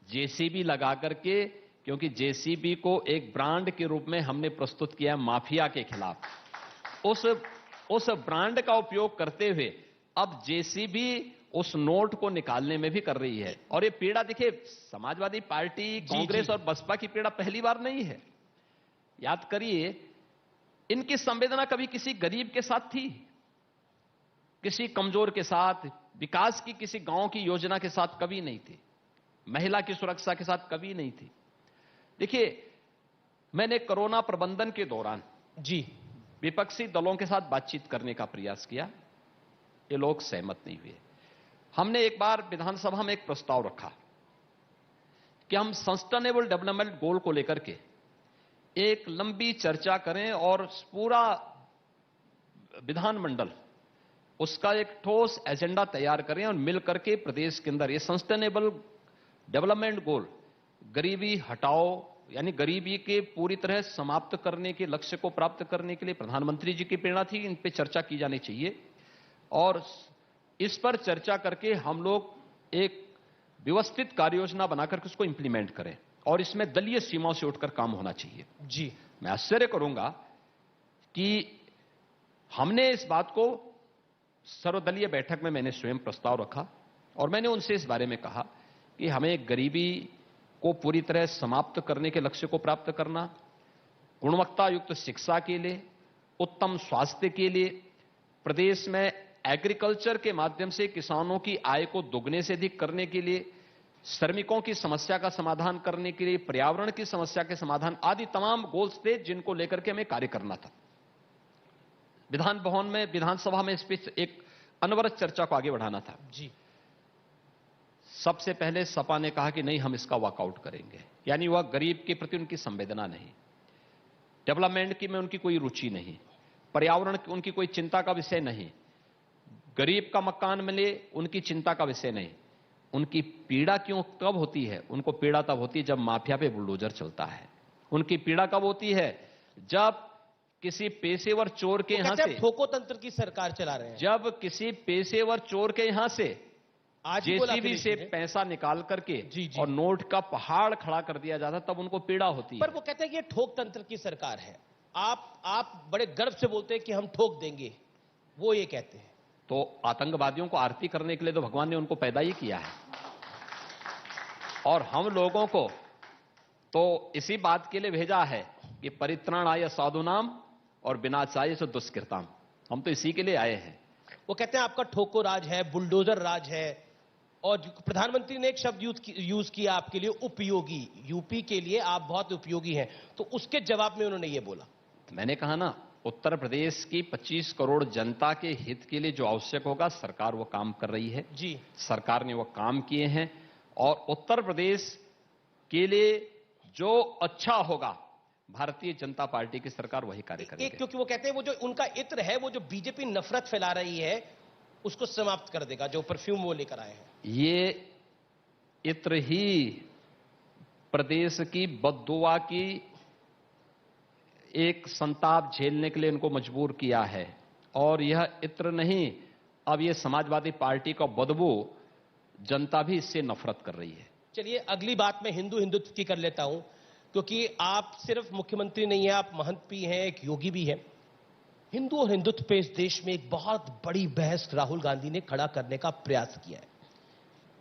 जेसीबी लगा करके क्योंकि जेसीबी को एक ब्रांड के रूप में हमने प्रस्तुत किया है माफिया के खिलाफ। उस ब्रांड का उपयोग करते हुए अब जेसीबी उस नोट को निकालने में भी कर रही है। और ये पीड़ा देखिए, समाजवादी पार्टी, कांग्रेस और बसपा की पीड़ा पहली बार नहीं है। याद करिए, इनकी संवेदना कभी किसी गरीब के साथ थी, किसी कमजोर के साथ, विकास की किसी गांव की योजना के साथ कभी नहीं थी, महिला की सुरक्षा के साथ कभी नहीं थी। देखिए, मैंने कोरोना प्रबंधन के दौरान विपक्षी दलों के साथ बातचीत करने का प्रयास किया, ये लोग सहमत नहीं हुए। हमने एक बार विधानसभा में एक प्रस्ताव रखा कि हम सस्टेनेबल डेवलपमेंट गोल को लेकर के एक लंबी चर्चा करें और पूरा विधानमंडल उसका एक ठोस एजेंडा तैयार करें और मिलकर के प्रदेश के अंदर ये सस्टेनेबल डेवलपमेंट गोल, गरीबी हटाओ यानी गरीबी के पूरी तरह समाप्त करने के लक्ष्य को प्राप्त करने के लिए प्रधानमंत्री जी की प्रेरणा थी, इन पे चर्चा की जानी चाहिए और इस पर चर्चा करके हम लोग एक व्यवस्थित कार्ययोजना बनाकर उसको इंप्लीमेंट करें और इसमें दलीय सीमाओं से उठकर काम होना चाहिए। मैं आश्चर्य करूंगा कि हमने इस बात को सर्वदलीय बैठक में मैंने स्वयं प्रस्ताव रखा और मैंने उनसे इस बारे में कहा कि हमें गरीबी को पूरी तरह समाप्त करने के लक्ष्य को प्राप्त करना, गुणवत्ता युक्त शिक्षा के लिए, उत्तम स्वास्थ्य के लिए, प्रदेश में एग्रीकल्चर के माध्यम से किसानों की आय को दोगुने से अधिक करने के लिए, श्रमिकों की समस्या का समाधान करने के लिए, पर्यावरण की समस्या के समाधान आदि तमाम गोल्स थे जिनको लेकर के हमें कार्य करना था। विधान भवन में, विधानसभा में इस पर एक अनवरत चर्चा को आगे बढ़ाना था। सबसे पहले सपा ने कहा कि नहीं, हम इसका वॉकआउट करेंगे, यानी वह गरीब के प्रति उनकी संवेदना नहीं, डेवलपमेंट की में उनकी कोई रुचि नहीं, पर्यावरण की उनकी कोई चिंता का विषय नहीं, गरीब का मकान मिले उनकी चिंता का विषय नहीं। उनकी पीड़ा क्यों कब होती है? उनको पीड़ा तब होती है जब माफिया पे बुलडोजर चलता है। उनकी पीड़ा कब होती है? जब किसी पेशेवर चोर के यहां से ठोको तंत्र की सरकार चला रहे हैं, जब किसी पेशेवर चोर के यहां से जेसीबी से पैसा निकाल करके और नोट का पहाड़ खड़ा कर दिया जाता, तब उनको पीड़ा होती है। पर वो कहते हैं कि ये ठोक तंत्र की सरकार है। आप बड़े गर्व से बोलते हैं कि हम ठोक देंगे, वो ये कहते हैं। तो आतंकवादियों को आरती करने के लिए तो भगवान ने उनको पैदा ही किया है और हम लोगों को तो इसी बात के लिए भेजा है कि परित्राणाय साधुनाम और विनाशाय से दुष्कृताम। हम तो इसी के लिए आए हैं। वो कहते हैं आपका ठोको राज है, बुलडोजर राज है और प्रधानमंत्री ने एक शब्द यूज किया आपके लिए, उपयोगी। यूपी के लिए आप बहुत उपयोगी हैं, तो उसके जवाब में उन्होंने ये बोला। मैंने कहा ना, उत्तर प्रदेश की 25 करोड़ जनता के हित के लिए जो आवश्यक होगा सरकार वो काम कर रही है। सरकार ने वो काम किए हैं और उत्तर प्रदेश के लिए जो अच्छा होगा भारतीय जनता पार्टी की सरकार वही कार्य करेगी। क्योंकि वो कहते हैं वो जो उनका इत्र है, वो जो बीजेपी नफरत फैला रही है उसको समाप्त कर देगा, जो परफ्यूम वो लेकर आए हैं। ये इत्र ही प्रदेश की बददुआ की एक संताप झेलने के लिए इनको मजबूर किया है और यह इत्र नहीं, अब ये समाजवादी पार्टी का बदबू जनता भी इससे नफरत कर रही है। चलिए अगली बात मैं हिंदुत्व की कर लेता हूं, क्योंकि आप सिर्फ मुख्यमंत्री नहीं है, आप महंत भी हैं, एक योगी भी हैं। हिंदू और हिंदुत्व पे इस देश में एक बहुत बड़ी बहस राहुल गांधी ने खड़ा करने का प्रयास किया है,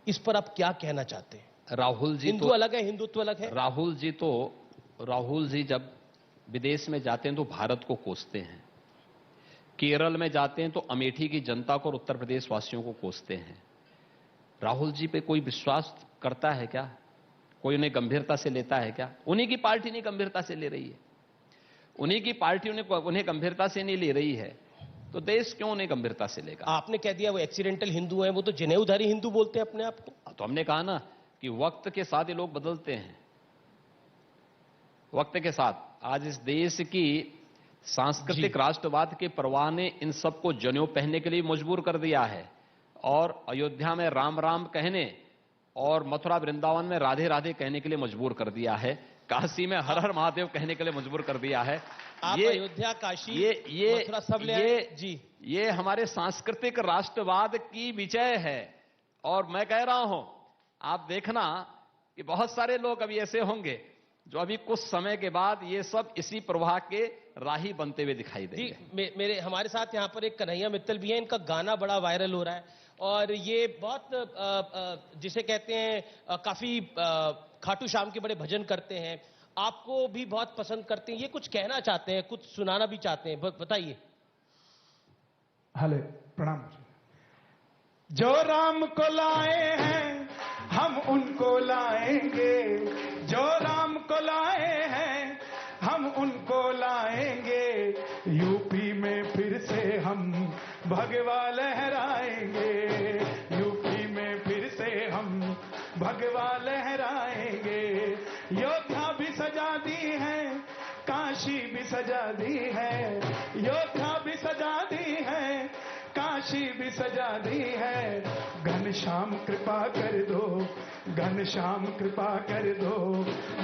इस पर आप क्या कहना चाहते हैं? राहुल जी हिंदू अलग है, हिंदुत्व अलग है। राहुल जी जब विदेश में जाते हैं तो भारत को कोसते हैं, केरल में जाते हैं तो अमेठी की जनता को और उत्तर प्रदेश वासियों को कोसते हैं। राहुल जी पे कोई विश्वास करता है क्या? कोई उन्हें गंभीरता से लेता है क्या? उन्हीं की पार्टी नहीं गंभीरता से ले रही है, उन्हीं की पार्टी उन्हें गंभीरता से नहीं ले रही है, तो देश क्यों उन्हें गंभीरता से लेगा? आपने कह दिया वो एक्सीडेंटल हिंदू हैं, वो तो जनेऊधारी हिंदू बोलते हैं अपने आप को। तो हमने कहा ना कि वक्त के साथ ये लोग बदलते हैं, वक्त के साथ। आज इस देश की सांस्कृतिक राष्ट्रवाद के प्रवाह ने इन सबको जनेऊ पहनने के लिए मजबूर कर दिया है और अयोध्या में राम राम कहने और मथुरा वृंदावन में राधे राधे कहने के लिए मजबूर कर दिया है, काशी में हर हर महादेव कहने के लिए मजबूर कर दिया है। आप अयोध्या, काशी, मथुरा सब ले ये हमारे सांस्कृतिक राष्ट्रवाद की विजय है। और मैं कह रहा हूं, आप देखना कि बहुत सारे लोग अभी ऐसे होंगे जो अभी कुछ समय के बाद ये सब इसी प्रवाह के राही बनते हुए दिखाई जी देंगे। मेरे हमारे साथ यहाँ पर एक कन्हैया मित्तल भी हैं, इनका गाना बड़ा वायरल हो रहा है और ये बहुत जिसे कहते हैं काफी खाटू श्याम के बड़े भजन करते हैं, आपको भी बहुत पसंद करते हैं, ये कुछ कहना चाहते हैं, कुछ सुनाना भी चाहते हैं, बताइए। हले प्रणाम। जो राम को लाए हैं हम उनको लाएंगे, जो राम को लाए हैं हम उनको लाएंगे, यूपी में फिर से हम भगवा लहराएंगे, यूपी में फिर से हम भगवा लहराएंगे। योद्धा भी सजा दी है, काशी भी सजा दी है, योद्धा भी सजा दी है, काशी भी सजा दी है। घनश्याम कृपा कर दो, घनश्याम कृपा कर दो,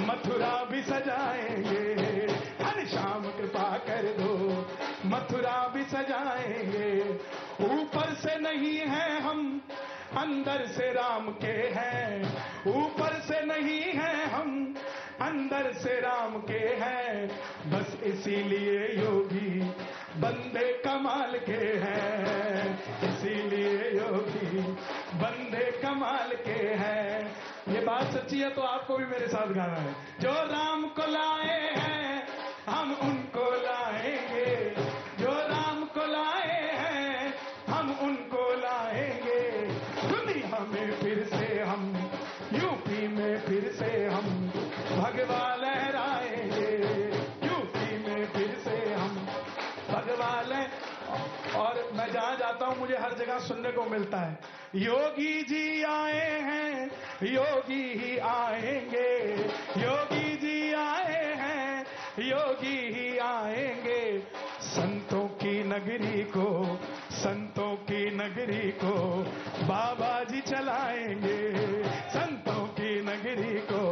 मथुरा भी सजाएंगे, घनश्याम कृपा कर दो, मथुरा भी सजाएंगे। ऊपर से नहीं है हम, अंदर से राम के हैं, ऊपर से नहीं है हम, अंदर से राम के हैं। बस इसीलिए योगी बंदे कमाल के हैं, इसीलिए योगी बंदे कमाल के हैं। ये बात सच्ची है तो आपको भी मेरे साथ गाना है। जो राम को लाए हैं हम उनको लाएंगे, जो राम को लाए हैं हम उनको लाएंगे। दुनिया में फिर से हम, यूपी में फिर से हम भगवा लहराएंगे, यूपी में फिर से हम भगवा लहराएंगे। और मैं जहां जाता हूं मुझे हर जगह सुनने को मिलता है, योगी जी आए हैं, योगी ही आएंगे, योगी जी आए हैं, योगी ही आएंगे। संतों की नगरी को, संतों की नगरी को बाबा जी चलाएंगे, संतों की नगरी को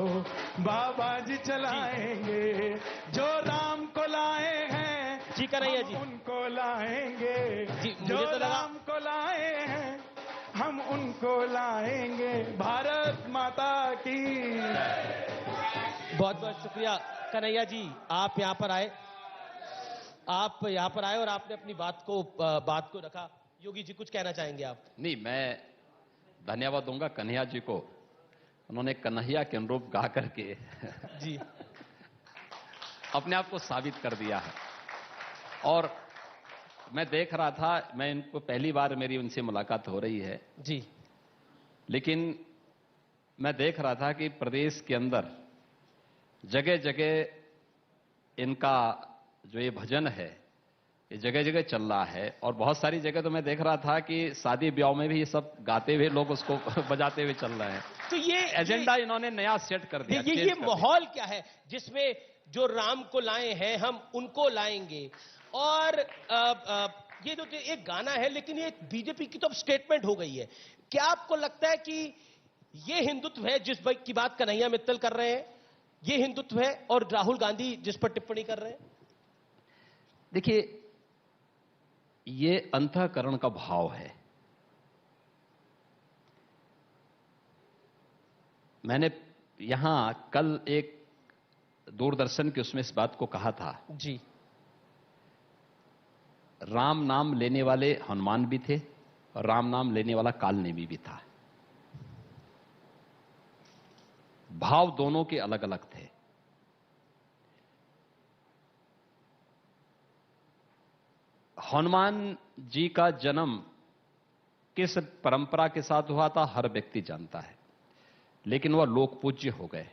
बाबा जी चलाएंगे। जो राम को लाए हैं जी कन्हैया जी, उनको लाएंगे, जो तो राम को लाए हैं हम उनको लाएंगे। भारत माता की। बहुत बहुत शुक्रिया कन्हैया जी, आप यहाँ पर आए, आप यहाँ पर आए और आपने अपनी बात को रखा। योगी जी कुछ कहना चाहेंगे आप? नहीं, मैं धन्यवाद दूंगा कन्हैया जी को, उन्होंने कन्हैया के अनुरूप गा करके जी अपने आप को साबित कर दिया है। और मैं देख रहा था, मैं इनको पहली बार मेरी उनसे मुलाकात हो रही है जी, लेकिन मैं देख रहा था कि प्रदेश के अंदर जगह जगह इनका जो ये भजन है ये जगह जगह चल रहा है। और बहुत सारी जगह तो मैं देख रहा था कि शादी ब्याह में भी ये सब गाते हुए लोग उसको बजाते हुए चल रहे हैं। तो ये एजेंडा इन्होंने नया सेट कर दिया। ये माहौल क्या है जिसमें जो राम को लाए हैं हम उनको लाएंगे। और ये जो एक गाना है, लेकिन ये बीजेपी की तो स्टेटमेंट हो गई है। क्या आपको लगता है कि ये हिंदुत्व है जिस की बात कन्हैया मित्तल कर रहे हैं, ये हिंदुत्व है और राहुल गांधी जिस पर टिप्पणी कर रहे हैं? देखिए, ये अंतःकरण का भाव है। मैंने यहां कल एक दूरदर्शन के उसमें इस बात को कहा था जी, राम नाम लेने वाले हनुमान भी थे और राम नाम लेने वाला कालनेमी भी था। भाव दोनों के अलग अलग थे। हनुमान जी का जन्म किस परंपरा के साथ हुआ था हर व्यक्ति जानता है, लेकिन वह लोक पूज्य हो गए।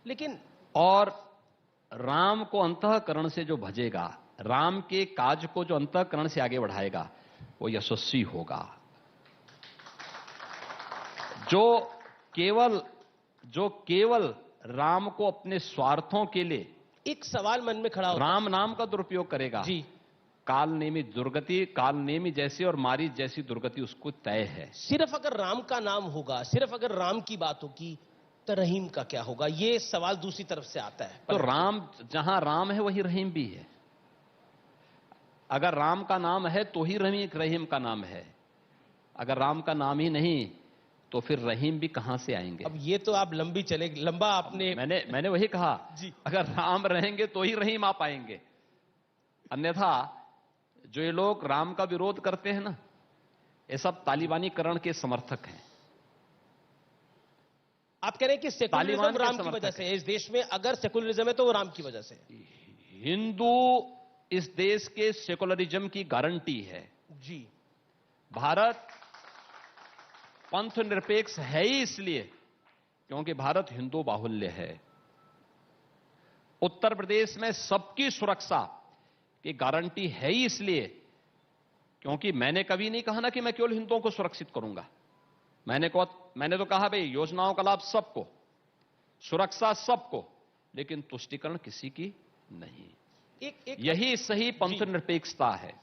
लेकिन और राम को अंतःकरण से जो भजेगा, राम के काज को जो अंतःकरण से आगे बढ़ाएगा, वो यशस्वी होगा। जो केवल राम को अपने स्वार्थों के लिए, एक सवाल मन में खड़ा होता राम नाम का दुरुपयोग करेगा जी, कालनेमी दुर्गति, कालनेमी जैसी और मारीच जैसी दुर्गति उसको तय है। सिर्फ अगर राम का नाम होगा, सिर्फ अगर राम की बात होगी तो रहीम का क्या होगा? ये सवाल दूसरी तरफ से आता है। तो राम, जहां राम है वही रहीम भी है। अगर राम का नाम है तो ही रहीम का नाम है। अगर राम का नाम ही नहीं तो फिर रहीम भी कहां से आएंगे? अब ये तो आप लंबा आपने मैंने वही कहा जी। अगर राम रहेंगे तो ही रहीम आ पाएंगे, अन्यथा जो ये लोग राम का विरोध करते हैं ना, ये सब तालिबानीकरण के समर्थक हैं। आप कह रहे हैं कि सेकुलरिज्म तालिबान के राम की समर्थक वजह से है। इस देश में अगर सेकुलरिज्म है तो वो राम की वजह से है। हिंदू इस देश के सेकुलरिज्म की गारंटी है। जी। भारत पंथ निरपेक्ष है ही इसलिए क्योंकि भारत हिंदू बाहुल्य है। उत्तर प्रदेश में सबकी सुरक्षा की गारंटी है ही इसलिए क्योंकि मैंने कभी नहीं कहा ना कि मैं केवल हिंदुओं को सुरक्षित करूंगा। मैंने तो कहा भाई योजनाओं का लाभ सबको, सुरक्षा सबको, लेकिन तुष्टीकरण किसी की नहीं। यही सही पंथ निरपेक्षता है।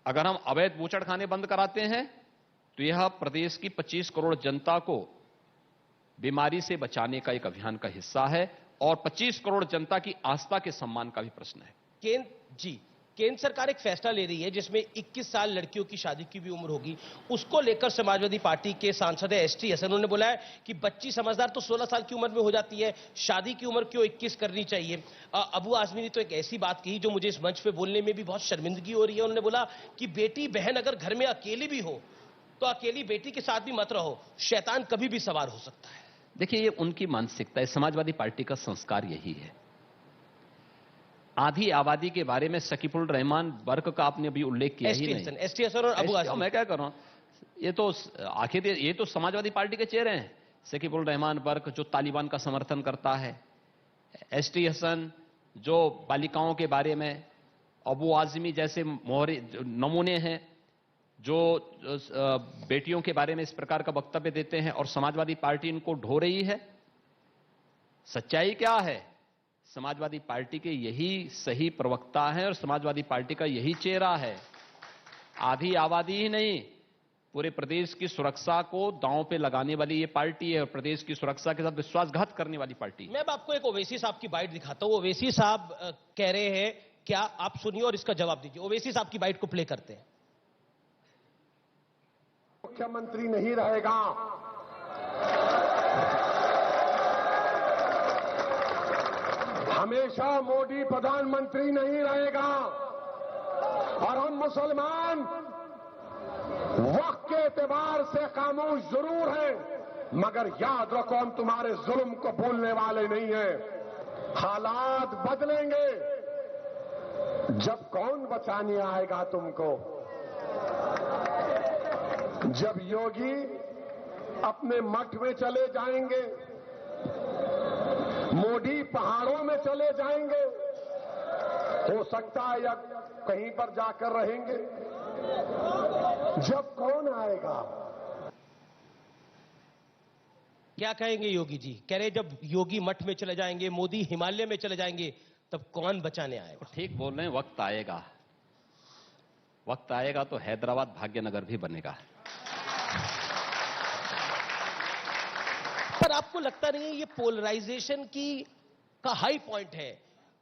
अगर हम अवैध बूचड़खाने बंद कराते हैं तो यह प्रदेश की 25 करोड़ जनता को बीमारी से बचाने का एक अभियान का हिस्सा है और 25 करोड़ जनता की आस्था के सम्मान का भी प्रश्न है। केंद्र सरकार एक फैसला ले रही है जिसमें 21 साल लड़कियों की शादी की भी उम्र होगी। उसको लेकर समाजवादी पार्टी के सांसद है एसटी हसन, उन्होंने बोला है कि बच्ची समझदार तो 16 साल की उम्र में हो जाती है, शादी की उम्र क्यों 21 करनी चाहिए। अबू आजमी ने तो एक ऐसी बात कही जो मुझे इस मंच पे बोलने में भी बहुत शर्मिंदगी हो रही है। उन्होंने बोला कि बेटी बहन अगर घर में अकेली भी हो तो अकेली बेटी के साथ भी मत रहो, शैतान कभी भी सवार हो सकता है। देखिए, ये उनकी मानसिकता है। समाजवादी पार्टी का संस्कार यही है। आधी आबादी के बारे में शकीफुल रहमान वर्क का आपने अभी उल्लेख किया ही नहीं। एसटी हसन और अबू आजमी, मैं क्या कर रहा हूं, ये तो आखिर ये तो समाजवादी पार्टी के चेहरे हैं। शकीफुल रहमान वर्क जो तालिबान का समर्थन करता है, एसटी हसन जो बालिकाओं के बारे में, अबू आजमी जैसे मोहरे नमूने हैं जो बेटियों के बारे में इस प्रकार का वक्तव्य देते हैं और समाजवादी पार्टी इनको ढो रही है। सच्चाई क्या है? समाजवादी पार्टी के यही सही प्रवक्ता हैं और समाजवादी पार्टी का यही चेहरा है। आधी आबादी ही नहीं, पूरे प्रदेश की सुरक्षा को दांव पे लगाने वाली ये पार्टी है और प्रदेश की सुरक्षा के साथ विश्वासघात करने वाली पार्टी। मैं अब आपको एक ओवैसी साहब की बाइट दिखाता हूं। ओवैसी साहब कह रहे हैं, क्या आप सुनिए और इसका जवाब दीजिए। ओवैसी साहब की बाइट को प्ले करते हैं। मुख्यमंत्री नहीं रहेगा, हमेशा मोदी प्रधानमंत्री नहीं रहेगा और हम मुसलमान वक्त के एतबार से खामोश जरूर हैं, मगर याद रखो हम तुम्हारे जुल्म को भूलने वाले नहीं हैं। हालात बदलेंगे, जब कौन बचाने आएगा तुमको? जब योगी अपने मठ में चले जाएंगे, मोदी पहाड़ों में चले जाएंगे, हो सकता है या कहीं पर जाकर रहेंगे, जब कौन आएगा? क्या कहेंगे योगी जी? कह रहे जब योगी मठ में चले जाएंगे, मोदी हिमालय में चले जाएंगे, तब कौन बचाने आएगा? ठीक बोल रहे हैं, वक्त आएगा, वक्त आएगा तो हैदराबाद भाग्यनगर भी बनेगा। पर आपको लगता नहीं है ये पोलराइजेशन का हाई पॉइंट है?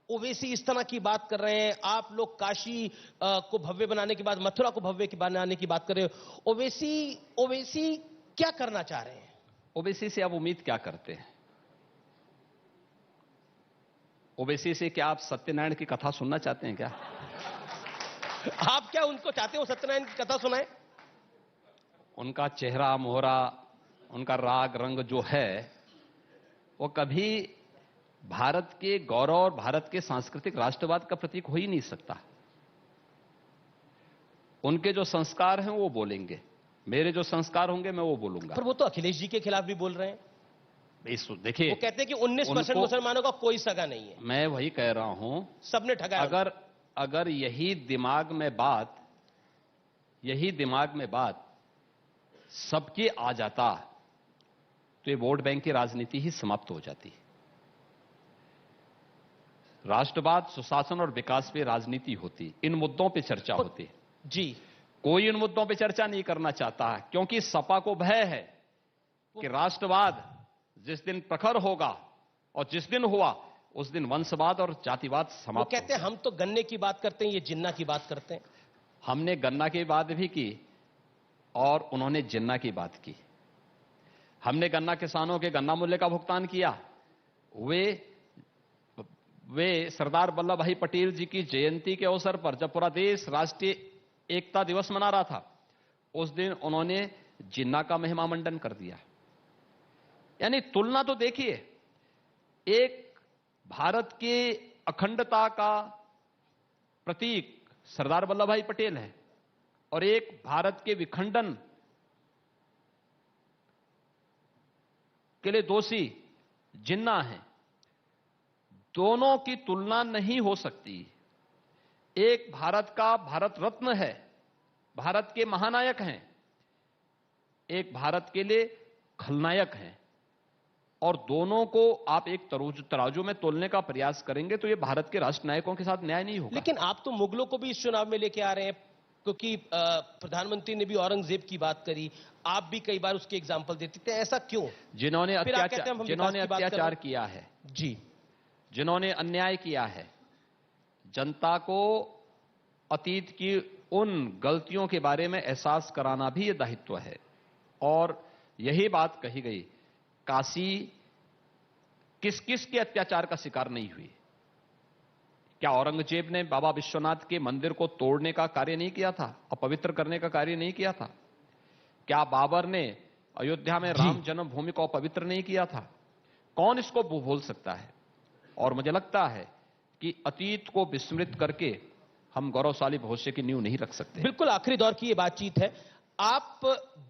ओवैसी इस तरह की बात कर रहे हैं, आप लोग काशी को भव्य बनाने की बात, मथुरा को भव्य बनाने की बात कर रहे हो। ओवैसी क्या करना चाह रहे हैं? ओवैसी से आप उम्मीद क्या करते हैं? ओवैसी से क्या आप सत्यनारायण की कथा सुनना चाहते हैं क्या? आप क्या उनको चाहते हो सत्यनारायण की कथा सुनाए? उनका चेहरा मोहरा, उनका राग रंग जो है, वो कभी भारत के गौरव और भारत के सांस्कृतिक राष्ट्रवाद का प्रतीक हो ही नहीं सकता। उनके जो संस्कार हैं वो बोलेंगे, मेरे जो संस्कार होंगे मैं वो बोलूंगा। पर वो तो अखिलेश जी के खिलाफ भी बोल रहे हैं। देखिए, वो कहते हैं कि 19% मुसलमानों का कोई सगा नहीं है। मैं वही कह रहा हूं, सबने ठगा। अगर यही दिमाग में बात सबके आ जाता तो ये वोट बैंक की राजनीति ही समाप्त हो जाती। राष्ट्रवाद, सुशासन और विकास पे राजनीति होती, इन मुद्दों पे चर्चा होती जी। कोई इन मुद्दों पे चर्चा नहीं करना चाहता है क्योंकि सपा को भय है कि राष्ट्रवाद जिस दिन प्रखर होगा और जिस दिन हुआ उस दिन वंशवाद और जातिवाद समाप्त। कहते हैं हम तो गन्ने की बात करते हैं, ये जिन्ना की बात करते हैं। हमने गन्ना की बात भी की, और उन्होंने जिन्ना की बात की। हमने गन्ना किसानों के गन्ना मूल्य का भुगतान किया। वे सरदार वल्लभ भाई पटेल जी की जयंती के अवसर पर जब पूरा देश राष्ट्रीय एकता दिवस मना रहा था, उस दिन उन्होंने जिन्ना का महिमा मंडन कर दिया। यानी तुलना तो देखिए, एक भारत के अखंडता का प्रतीक सरदार वल्लभ भाई पटेल है और एक भारत के विखंडन के लिए दोषी जिन्ना है। दोनों की तुलना नहीं हो सकती। एक भारत का भारत रत्न है, भारत के महानायक हैं, एक भारत के लिए खलनायक हैं, और दोनों को आप एक तराजू में तोलने का प्रयास करेंगे तो ये भारत के राष्ट्र नायकों के साथ न्याय नहीं होगा। लेकिन आप तो मुगलों को भी इस चुनाव में लेके आ रहे हैं, क्योंकि प्रधानमंत्री ने भी औरंगजेब की बात करी, आप भी कई बार उसके एग्जाम्पल देते थे, ऐसा क्यों? जिन्होंने अत्याचार किया है जी, जिन्होंने अन्याय किया है, जनता को अतीत की उन गलतियों के बारे में एहसास कराना भी ये दायित्व है। और यही बात कही गई, काशी किस किस के अत्याचार का शिकार नहीं हुई? क्या औरंगजेब ने बाबा विश्वनाथ के मंदिर को तोड़ने का कार्य नहीं किया था, अपवित्र करने का कार्य नहीं किया था? क्या बाबर ने अयोध्या में राम जन्मभूमि को अपवित्र नहीं किया था? कौन इसको भूल सकता है? और मुझे लगता है कि अतीत को विस्मृत करके हम गौरवशाली भविष्य की नींव नहीं रख सकते। बिल्कुल आखिरी दौर की ये बातचीत है। आप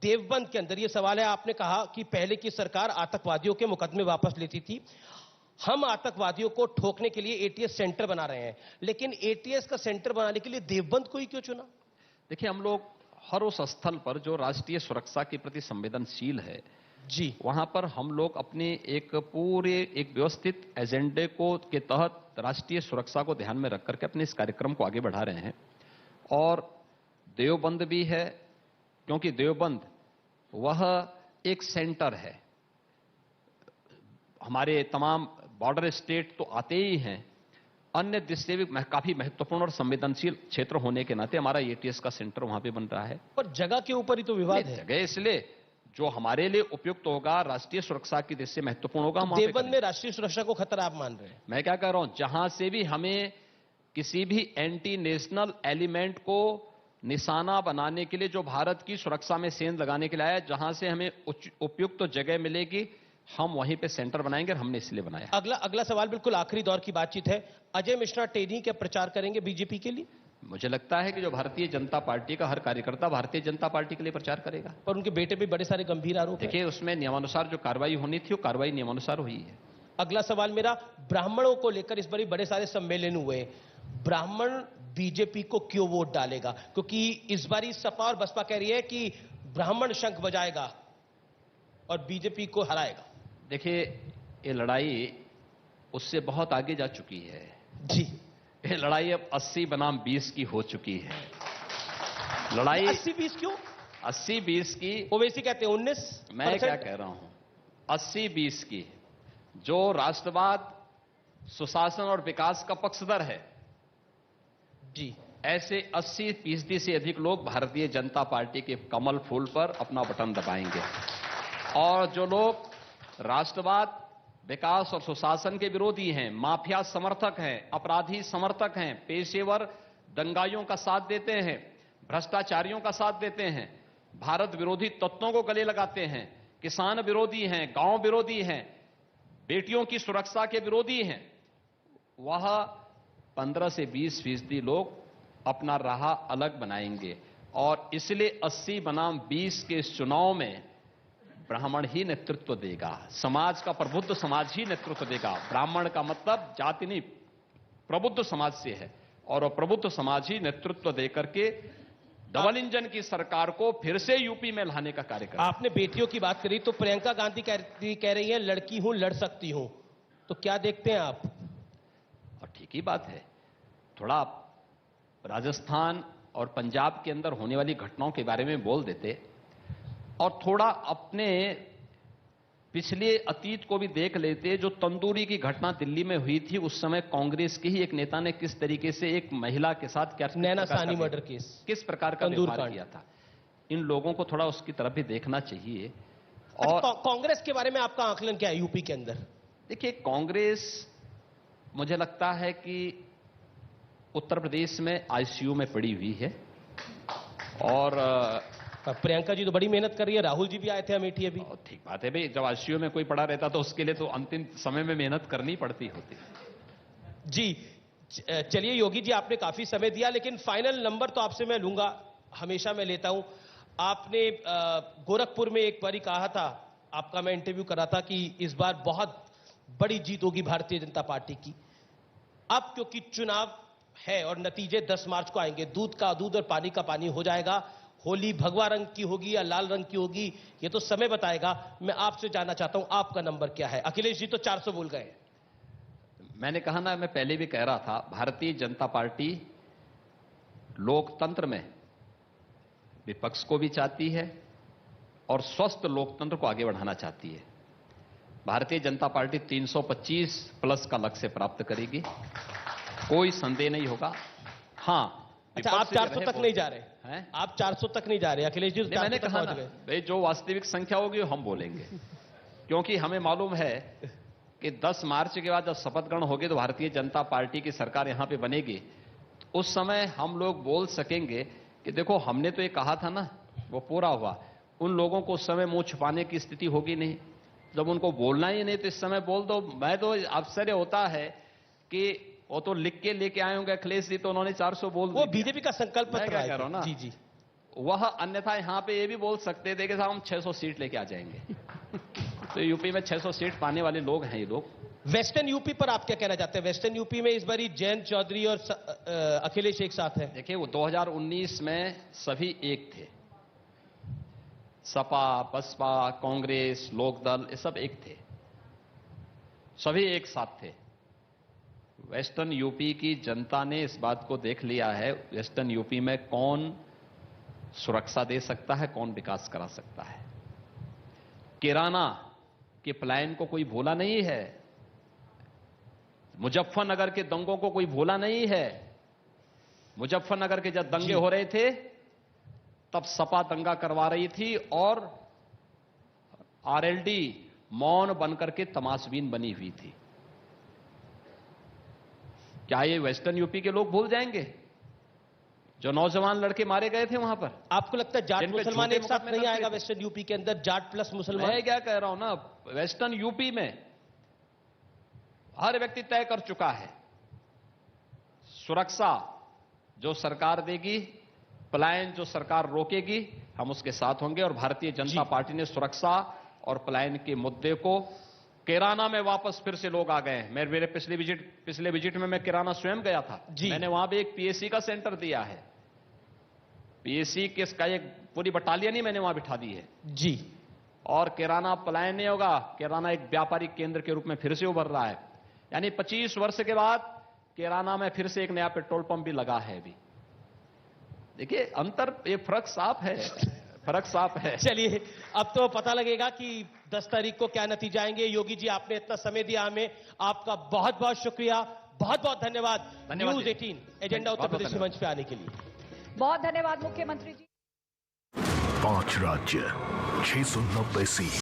देवबंद के अंदर, ये सवाल है, आपने कहा कि पहले की सरकार आतंकवादियों के मुकदमे वापस लेती थी, हम आतंकवादियों को ठोकने के लिए एटीएस सेंटर बना रहे हैं, लेकिन एटीएस का सेंटर बनाने के लिए देवबंद को ही क्यों चुना? देखिए, हम लोग हर उस स्थल पर जो राष्ट्रीय सुरक्षा के प्रति संवेदनशील है जी, वहां पर हम लोग अपने एक पूरे एक व्यवस्थित एजेंडे को के तहत राष्ट्रीय सुरक्षा को ध्यान में रख करके अपने इस कार्यक्रम को आगे बढ़ा रहे हैं। और देवबंद भी है, क्योंकि देवबंद वह एक सेंटर है। हमारे तमाम बॉर्डर स्टेट तो आते ही हैं, अन्य देश से भी काफी महत्वपूर्ण और संवेदनशील क्षेत्र होने के नाते हमारा एटीएस का सेंटर वहां पे बन रहा है। पर जगह के ऊपर ही तो विवाद है। जगह इसलिए जो हमारे लिए उपयुक्त होगा, राष्ट्रीय सुरक्षा की दृष्टि से महत्वपूर्ण होगा। देवबंद में राष्ट्रीय सुरक्षा को खतरा आप मान रहे हैं? मैं क्या कह रहा हूं, जहां से भी हमें किसी भी एंटी नेशनल एलिमेंट को निशाना बनाने के लिए, जो भारत की सुरक्षा में सेंध लगाने के लिए आया, जहां से हमें उपयुक्त जगह मिलेगी, हम वहीं पे सेंटर बनाएंगे, और हमने इसलिए बनाया। अगला सवाल बिल्कुल आखिरी दौर की बातचीत है। अजय मिश्रा टेढ़ी के प्रचार करेंगे बीजेपी के लिए? मुझे लगता है कि जो भारतीय जनता पार्टी का हर कार्यकर्ता भारतीय जनता पार्टी के लिए प्रचार करेगा। पर उनके बेटे पे बड़े सारे गंभीर आरोप हैं। देखिए, उसमें नियमानुसार जो कार्रवाई होनी थी, वो कार्रवाई नियमानुसार हुई है। अगला सवाल मेरा, ब्राह्मणों को लेकर इस बार बड़े सारे सम्मेलन हुए, ब्राह्मण बीजेपी को क्यों वोट डालेगा? क्योंकि इस बार सपा और बसपा कह रही है कि ब्राह्मण शंख बजाएगा और बीजेपी को हराएगा। देखिए, ये लड़ाई उससे बहुत आगे जा चुकी है जी। ये लड़ाई अब 80 बनाम 20 की हो चुकी है। लड़ाई 80-20 क्यों? 80-20 की, ओवैसी कहते हैं 19। मैं क्या कह रहा हूं, 80-20 की। जो राष्ट्रवाद, सुशासन और विकास का पक्षधर है जी, ऐसे 80% से अधिक लोग भारतीय जनता पार्टी के कमल फूल पर अपना बटन दबाएंगे। और जो लोग राष्ट्रवाद, विकास और सुशासन के विरोधी हैं, माफिया समर्थक हैं, अपराधी समर्थक हैं, पेशेवर दंगाइयों का साथ देते हैं, भ्रष्टाचारियों का साथ देते हैं, भारत विरोधी तत्वों को गले लगाते हैं, किसान विरोधी हैं, गांव विरोधी हैं, बेटियों की सुरक्षा के विरोधी हैं, वह 15 से 20% लोग अपना राह अलग बनाएंगे। और इसलिए 80 बनाम 20 के इस चुनाव में ब्राह्मण ही नेतृत्व देगा, समाज का प्रबुद्ध समाज ही नेतृत्व देगा। ब्राह्मण का मतलब जाति नहीं, प्रबुद्ध समाज से है, और प्रबुद्ध समाज ही नेतृत्व देकर के डबल इंजन की सरकार को फिर से यूपी में लाने का कार्य करेगा। आपने बेटियों की बात करी तो प्रियंका गांधी कह रही है लड़की हूं, लड़ सकती हूं, तो क्या देखते हैं आप? और ठीक ही बात है। थोड़ा राजस्थान और पंजाब के अंदर होने वाली घटनाओं के बारे में बोल देते, और थोड़ा अपने पिछले अतीत को भी देख लेते। जो तंदूरी की घटना दिल्ली में हुई थी, उस समय कांग्रेस के ही एक नेता ने किस तरीके से एक महिला के साथ क्या, नैना साहनी मर्डर केस, किस प्रकार का व्यवहार किया था। इन लोगों को थोड़ा उसकी तरफ भी देखना चाहिए। अच्छा, और कांग्रेस के बारे में आपका आकलन क्या है यूपी के अंदर? देखिए, कांग्रेस मुझे लगता है कि उत्तर प्रदेश में आईसीयू में पड़ी हुई है और प्रियंका जी तो बड़ी मेहनत कर रही है, राहुल जी भी आए थे अमेठी अभी। ठीक बात है भाई, जब आईसीयू में कोई पड़ा रहता तो उसके लिए तो अंतिम समय में मेहनत करनी पड़ती होती। जी चलिए योगी जी, आपने काफी समय दिया, लेकिन फाइनल नंबर तो आपसे मैं लूंगा, हमेशा मैं लेता हूं। आपने गोरखपुर में एक बार कहा था, आपका मैं इंटरव्यू करा था कि इस बार बहुत बड़ी जीत होगी भारतीय जनता पार्टी की। अब क्योंकि चुनाव है और नतीजे 10 मार्च को आएंगे, दूध का दूध और पानी का पानी हो जाएगा। होली भगवा रंग की होगी या लाल रंग की होगी, ये तो समय बताएगा। मैं आपसे जानना चाहता हूं, आपका नंबर क्या है? अखिलेश जी तो 400 बोल गए। मैंने कहा ना, मैं पहले भी कह रहा था, भारतीय जनता पार्टी लोकतंत्र में विपक्ष को भी चाहती है और स्वस्थ लोकतंत्र को आगे बढ़ाना चाहती है। भारतीय जनता पार्टी 325 प्लस का लक्ष्य प्राप्त करेगी, कोई संदेह नहीं होगा। हां, अच्छा, आप 400 तक नहीं जा रहे हैं? आप 400 तक नहीं जा रहे अखिलेश जी? मैंने कहा ना भाई, जो वास्तविक संख्या होगी हम बोलेंगे, क्योंकि हमें मालूम है कि 10 मार्च के बाद जब शपथ ग्रहण होगी तो भारतीय जनता पार्टी की सरकार यहां पे बनेगी। उस समय हम लोग बोल सकेंगे कि देखो, हमने तो ये कहा था ना, वो पूरा हुआ। उन लोगों को उस समय मुंह छुपाने की स्थिति होगी नहीं। जब उनको बोलना ही नहीं तो इस समय बोल दो। मैं तो आश्चर्य होता है कि वो तो लिख के लेके आए होंगे अखिलेश जी, तो उन्होंने 400 बोल दिया। वो बीजेपी का संकल्प पत्र क्या कह रहा हूं ना? जी जी। वह अन्यथा यहां पे ये भी बोल सकते थे कि साहब हम 600 सीट लेके आ जाएंगे। तो यूपी में 600 सीट पाने वाले लोग हैं ये लोग। वेस्टर्न यूपी पर आप क्या कहना चाहते हैं? वेस्टर्न यूपी में इस बार जयंत चौधरी और अखिलेश एक साथ हैं। देखिए, वो 2019 में सभी एक थे, सपा, बसपा, कांग्रेस, लोकदल, ये सब एक थे, सभी एक साथ थे। वेस्टर्न यूपी की जनता ने इस बात को देख लिया है, वेस्टर्न यूपी में कौन सुरक्षा दे सकता है, कौन विकास करा सकता है। किराना के प्लान को कोई भूला नहीं है, मुजफ्फरनगर के दंगों को कोई भूला नहीं है। मुजफ्फरनगर के जब दंगे हो रहे थे तब सपा दंगा करवा रही थी और आरएलडी मौन बनकर के तमाशबीन बनी हुई थी। क्या ये वेस्टर्न यूपी के लोग भूल जाएंगे जो नौजवान लड़के मारे गए थे वहां पर? आपको लगता है जाट मुसलमान एक साथ नहीं आएगा वेस्टर्न यूपी के अंदर? जाट प्लस मुसलमान, मैं क्या कह रहा हूं ना, वेस्टर्न यूपी में हर व्यक्ति तय कर चुका है, सुरक्षा जो सरकार देगी, पलायन जो सरकार रोकेगी, हम उसके साथ होंगे। और भारतीय जनता पार्टी ने सुरक्षा और पलायन के मुद्दे को, किराना में वापस फिर से लोग आ गए हैं। मेरे पिछले विजिट में मैं किराना स्वयं गया था, मैंने वहां भी एक पीएससी का सेंटर दिया है। पीएससी का एक पूरी बटालियन ही मैंने वहां बिठा दी है जी। और किराना पलायन नहीं होगा, किराना एक व्यापारिक केंद्र के रूप में फिर से उभर रहा है। यानी 25 वर्ष के बाद किराना में फिर से एक नया पेट्रोल पंप भी लगा है अभी। देखिए अंतर, ये फर्क साफ है, फर्क साफ है। चलिए, अब तो पता लगेगा कि 10 तारीख को क्या नतीजे आएंगे। योगी जी, आपने इतना समय दिया हमें, आपका बहुत बहुत शुक्रिया, बहुत बहुत धन्यवाद। न्यूज़ 18 एजेंडा उत्तर प्रदेश मंच पे आने के लिए बहुत धन्यवाद मुख्यमंत्री जी। 5 राज्य 690 सीट।